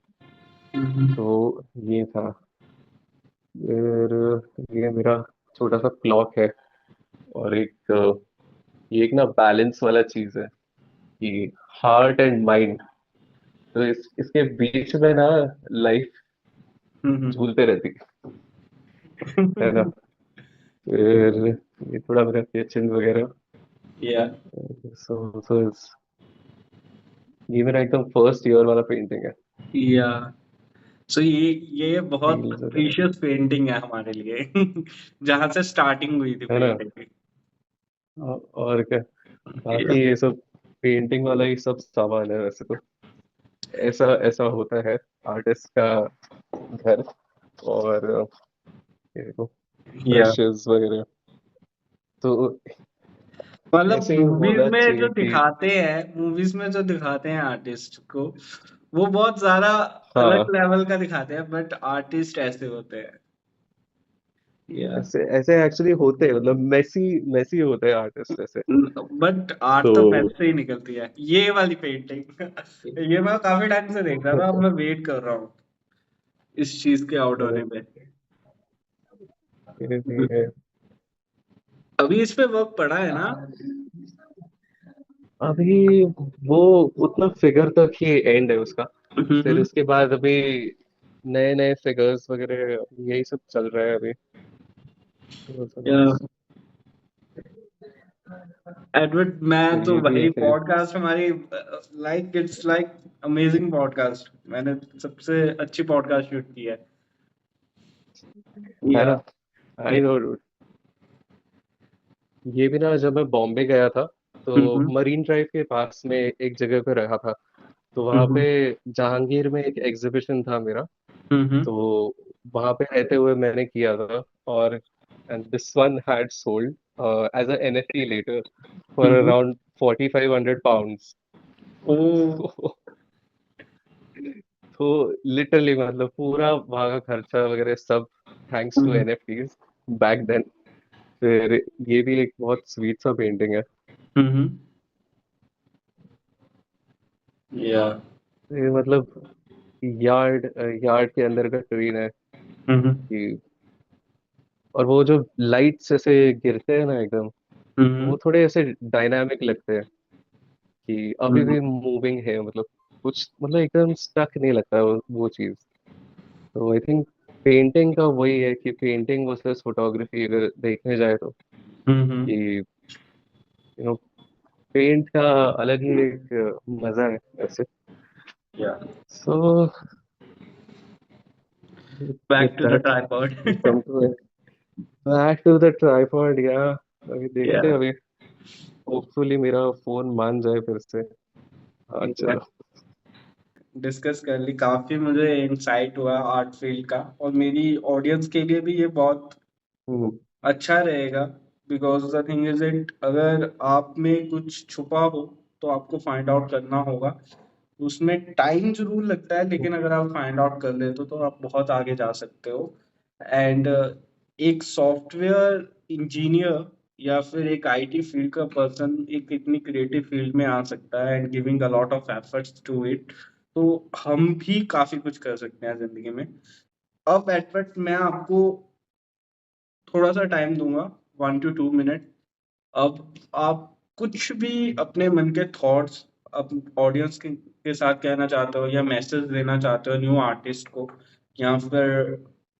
हम्म। तो ये था। फिर ये मेरा छोटा सा क्लॉक है। और एक ये एक ना बैलेंस वाला चीज है कि हार्ट एंड माइंड, तो इसके बीच में ना लाइफ हम्म। झूलते रहती है ना। फिर ये थोड़ा मेरा किचन वगैरह। या। सो ये मेरा एकदम फर्स्ट ईयर वाला पेंटिंग है। या। सो ये बहुत फील्स वगैरह प्रीशियस पेंटिंग है हमारे लिए। जहां से स्टार्टिंग हुई थी है ना। पेंटिंग की। और क्या, बाकी ये सब पेंटिंग वाला ही सब सामान है वैसे तो। ऐसा ऐसा होता है आर्टिस्ट का घर। और ये देखो या। ब्रशेस वगैरह। तो मतलब ऐसे ही होना चाहिए कि मूवीज में जो दिखाते हैं आर्टिस्ट को, वो बहुत ज्यादा अलग हाँ, लेवल का दिखाते हैं, बट आर्टिस्ट ऐसे होते हैं। या। ऐसे ऐसे एक्चुअली होते हैं, मतलब मैसी मैसी होते हैं आर्टिस्ट ऐसे। बट आर्ट तो तो पैसे से ही निकलती है, ये वाली पेंटिंग। ये मैं काफी टाइम से देख रहा था, अब मैं वेट कर रहा हूँ इस चीज के आउट होने में। ये भी है। अभी इस पे वर्क पड़ा है ना? अभी वो उतना फिगर तक ही एंड है उसका। फिर हम्म। उसके बाद अभी नए नए फिगर्स वगैरह यही सब चल रहा है अभी। तो एडवर्ड, मैं तो ये भी भाई एक है। पॉडकास्ट हमारी, like it's like amazing podcast, मैंने सबसे अच्छी पॉडकास्ट शूट की है। है या। ना। I know. ये भी ना जब मैं बॉम्बे गया था तो हम्म। मरीन ड्राइव के पास में एक जगह पे रहा था। तो वहाँ पे हम्म। जहांगीर में एक एग्जीबिशन था मेरा। हम्म। तो वहाँ पे रहते हुए मैंने किया था। और and this one had sold as a NFT later for hmm. Around 4500 pounds. ओ। तो लिटरली मतलब पूरा वहाँ का खर्चा वगैरह सब thanks to hmm. NFTs back then. फिर ये भी एक बहुत स्वीट सा पेंटिंग है। हम्म। या। ये मतलब यार्ड यार्ड के अंदर का ट्रेन है हम्म। कि, और वो जो लाइट्स ऐसे गिरते हैं ना एकदम, हम्म। वो थोड़े ऐसे डायनामिक लगते हैं कि अभी भी मूविंग है, मतलब कुछ मतलब एकदम स्टक नहीं लगता है वो चीज। तो आई थिंक पेंटिंग का वही है कि पेंटिंग वर्सेस फोटोग्राफी अगर देखने जाए तो, हम्म। कि पेंट का अलग ही एक मजा है वैसे। Yeah. So back with to the that we tripod. Come to back to the tripod yeah. अभी या। देखते हैं अभी होपफुली मेरा फोन मान जाए फिर से। हाँ चलो। डिस्कस कर ली काफी, मुझे इंसाइट हुआ आर्ट फील्ड का, और मेरी ऑडियंस के लिए भी ये बहुत हम्म। अच्छा रहेगा। Because the thing is it, अगर आप में कुछ छुपा हो तो आपको फाइंड आउट करना होगा। उसमें टाइम जरूर लगता है, लेकिन अगर आप फाइंड आउट कर लेते हो तो आप बहुत आगे जा सकते हो। एंड एक सॉफ्टवेयर इंजीनियर या फिर एक आईटी फील्ड का पर्सन एक इतनी क्रिएटिव फील्ड में आ सकता है and giving a lot of efforts to it, तो हम भी काफी कुछ कर सकते हैं जिंदगी में। अब एडवर्ट मैं आपको थोड़ा सा टाइम दूंगा, 1 to 2 मिनट। अब आप कुछ भी अपने मन के थॉट्स अब ऑडियंस के साथ कहना चाहते हो, या मैसेज देना चाहते हो न्यू आर्टिस्ट को, या फिर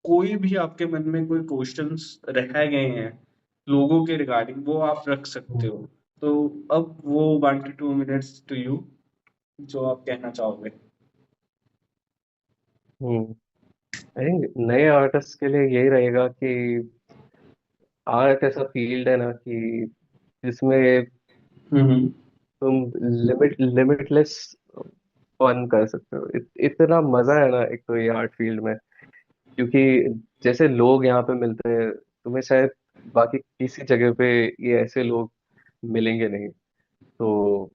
कोई भी आपके मन में कोई क्वेश्चंस रह गए हैं लोगों के रिगार्डिंग, वो आप रख सकते हो। तो अब वो 1 to 2 मिनट्स टू यू, जो आप कहना चाहोगे। हम्म। आई थिंक नए आर्टिस्ट के लिए यही रहेगा कि आर्ट ऐसा फील्ड है ना कि जिसमें हम्म। तुम लिमिटलेस फन कर सकते हो। इतना मजा है ना एक तो ये आर्ट फील्ड में, क्योंकि जैसे लोग यहाँ पे मिलते हैं तुम्हें शायद बाकी किसी जगह पे ये ऐसे लोग मिलेंगे नहीं। तो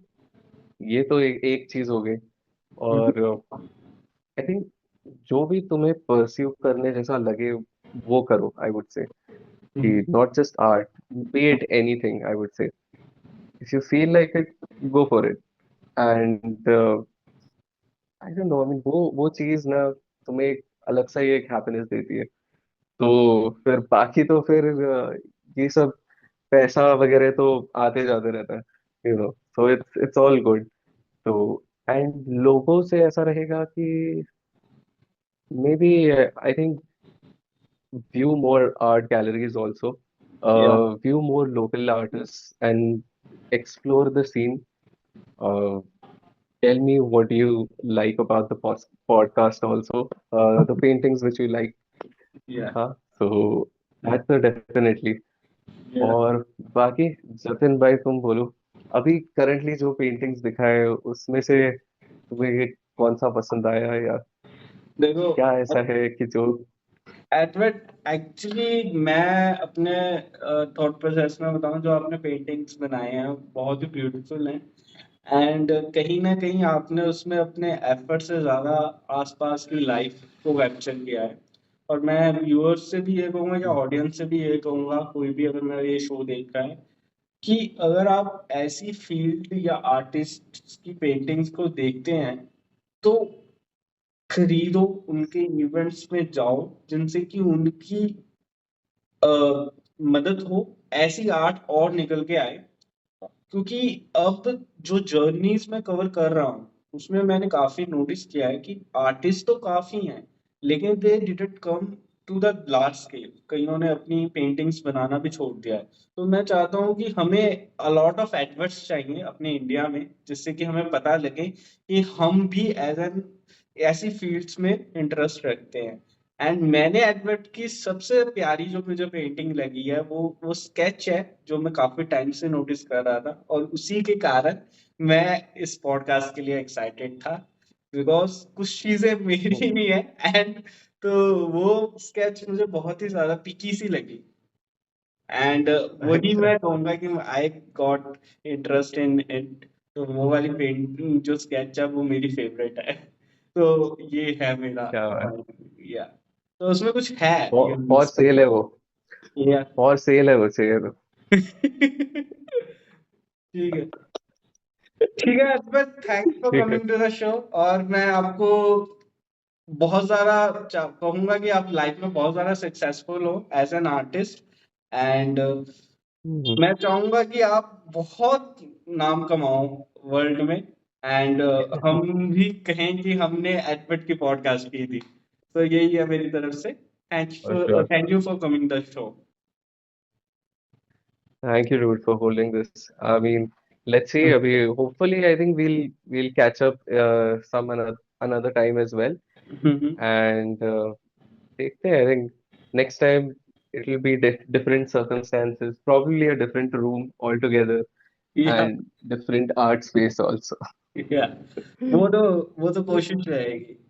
ये तो एक चीज हो गई। हम्म। और आई थिंक जो भी तुम्हें परस्यू करने जैसा लगे वो करो, आई वुड से कि hmm. Not just art, be it anything, I would say if you feel like it, go for it. And I don't know, I mean वो चीज ना तुम्हें एक अलग सा ही एक हैप्पीनेस देती है। तो फिर बाकी तो फिर ये सब पैसा वगैरह तो आते जाते रहता है, you know, so it's it's all good. तो एंड लोगों से ऐसा रहेगा कि maybe I think view more art galleries also, या view more local artists and explore the scene. Uh, Tell me what you like about the podcast also, the paintings which you like. या हाँ, so that's a definitely. या और बाकी जतिन भाई तुम बोलो, अभी करंटली जो पेंटिंग्स दिखाए उसमें से तुम्हें कौन सा पसंद आया, या देखो, क्या ऐसा है कि जो। एडवर्ड एक्चुअली मैं अपने थॉट प्रोसेस में बताऊं, जो आपने पेंटिंग्स बनाए हैं बहुत ही ब्यूटीफुल हैं। एंड कहीं ना कहीं आपने उसमें अपने एफर्ट से ज्यादा आसपास की लाइफ को कैप्चर किया है। और मैं व्यूअर्स से भी ये कहूंगा या ऑडियंस से भी ये कहूंगा, कोई भी अगर मेरा ये शो देख रहा है, कि अगर आप ऐसी फील्ड या आर्टिस्ट की पेंटिंग्स को देखते हैं तो खरीदो, उनके इवेंट्स में जाओ, जिनसे कि उनकी अ, मदद हो, ऐसी आर्ट और निकल के आए। क्योंकि अब जो जर्नीज मैं कवर कर रहा हूँ उसमें मैंने काफी नोटिस किया है कि आर्टिस्ट तो काफी हैं, लेकिन they didn't come to the large scale. कईयों ने अपनी पेंटिंग्स बनाना भी छोड़ दिया है। तो मैं चाहता हूँ कि हमें अलॉट ऑफ एडवर्ट्स चाहिए अपने इंडिया में, जिससे कि हमें पता लगे कि हम भी एज एन ऐसी फील्ड्स में इंटरेस्ट रखते हैं। एंड मैंने एडवर्ड की सबसे प्यारी जो मुझे पेंटिंग लगी है वो स्केच है, जो मैं काफी टाइम से नोटिस कर रहा था, और उसी के कारण मैं इस पॉडकास्ट के लिए एक्साइटेड था। बिकॉज कुछ चीजें मेरी भी है, एंड तो वो स्केच मुझे बहुत ही ज्यादा पिकी सी लगी। एंड वही अच्छा। मैं कहूंगा कि I got interest in it. तो वो वाली पेंटिंग जो स्केच है वो मेरी फेवरेट है। तो ये है मेरा क्या बात। पॉइंट या। तो उसमें कुछ है ये फॉर सेल है वो, या फॉर सेल है वो, चाहिए तो। ठीक है, ठीक है, बट थैंक्स फॉर ठीक है। Coming to the show. और मैं आपको बहुत ज्यादा कहूंगा कि आप लाइफ में बहुत ज्यादा सक्सेसफुल हो एज एन आर्टिस्ट। एंड हम्म। मैं चाहूंगा कि आप बहुत नाम कमाओ वर्ल्ड में। एंड हम भी कहें कि हमने एडवर्ड की पॉडकास्ट की थी। तो यही है मेरी तरफ से। For sure. Thank you for coming the show. Thank you, dude, for holding this. I mean, let's see. Abhi, hopefully, I think we'll catch up some another time as well. And देखते हैं, I think next time it will be different circumstances, probably a different room altogether. या and different art space also. या वो तो कोशिश रहेगी।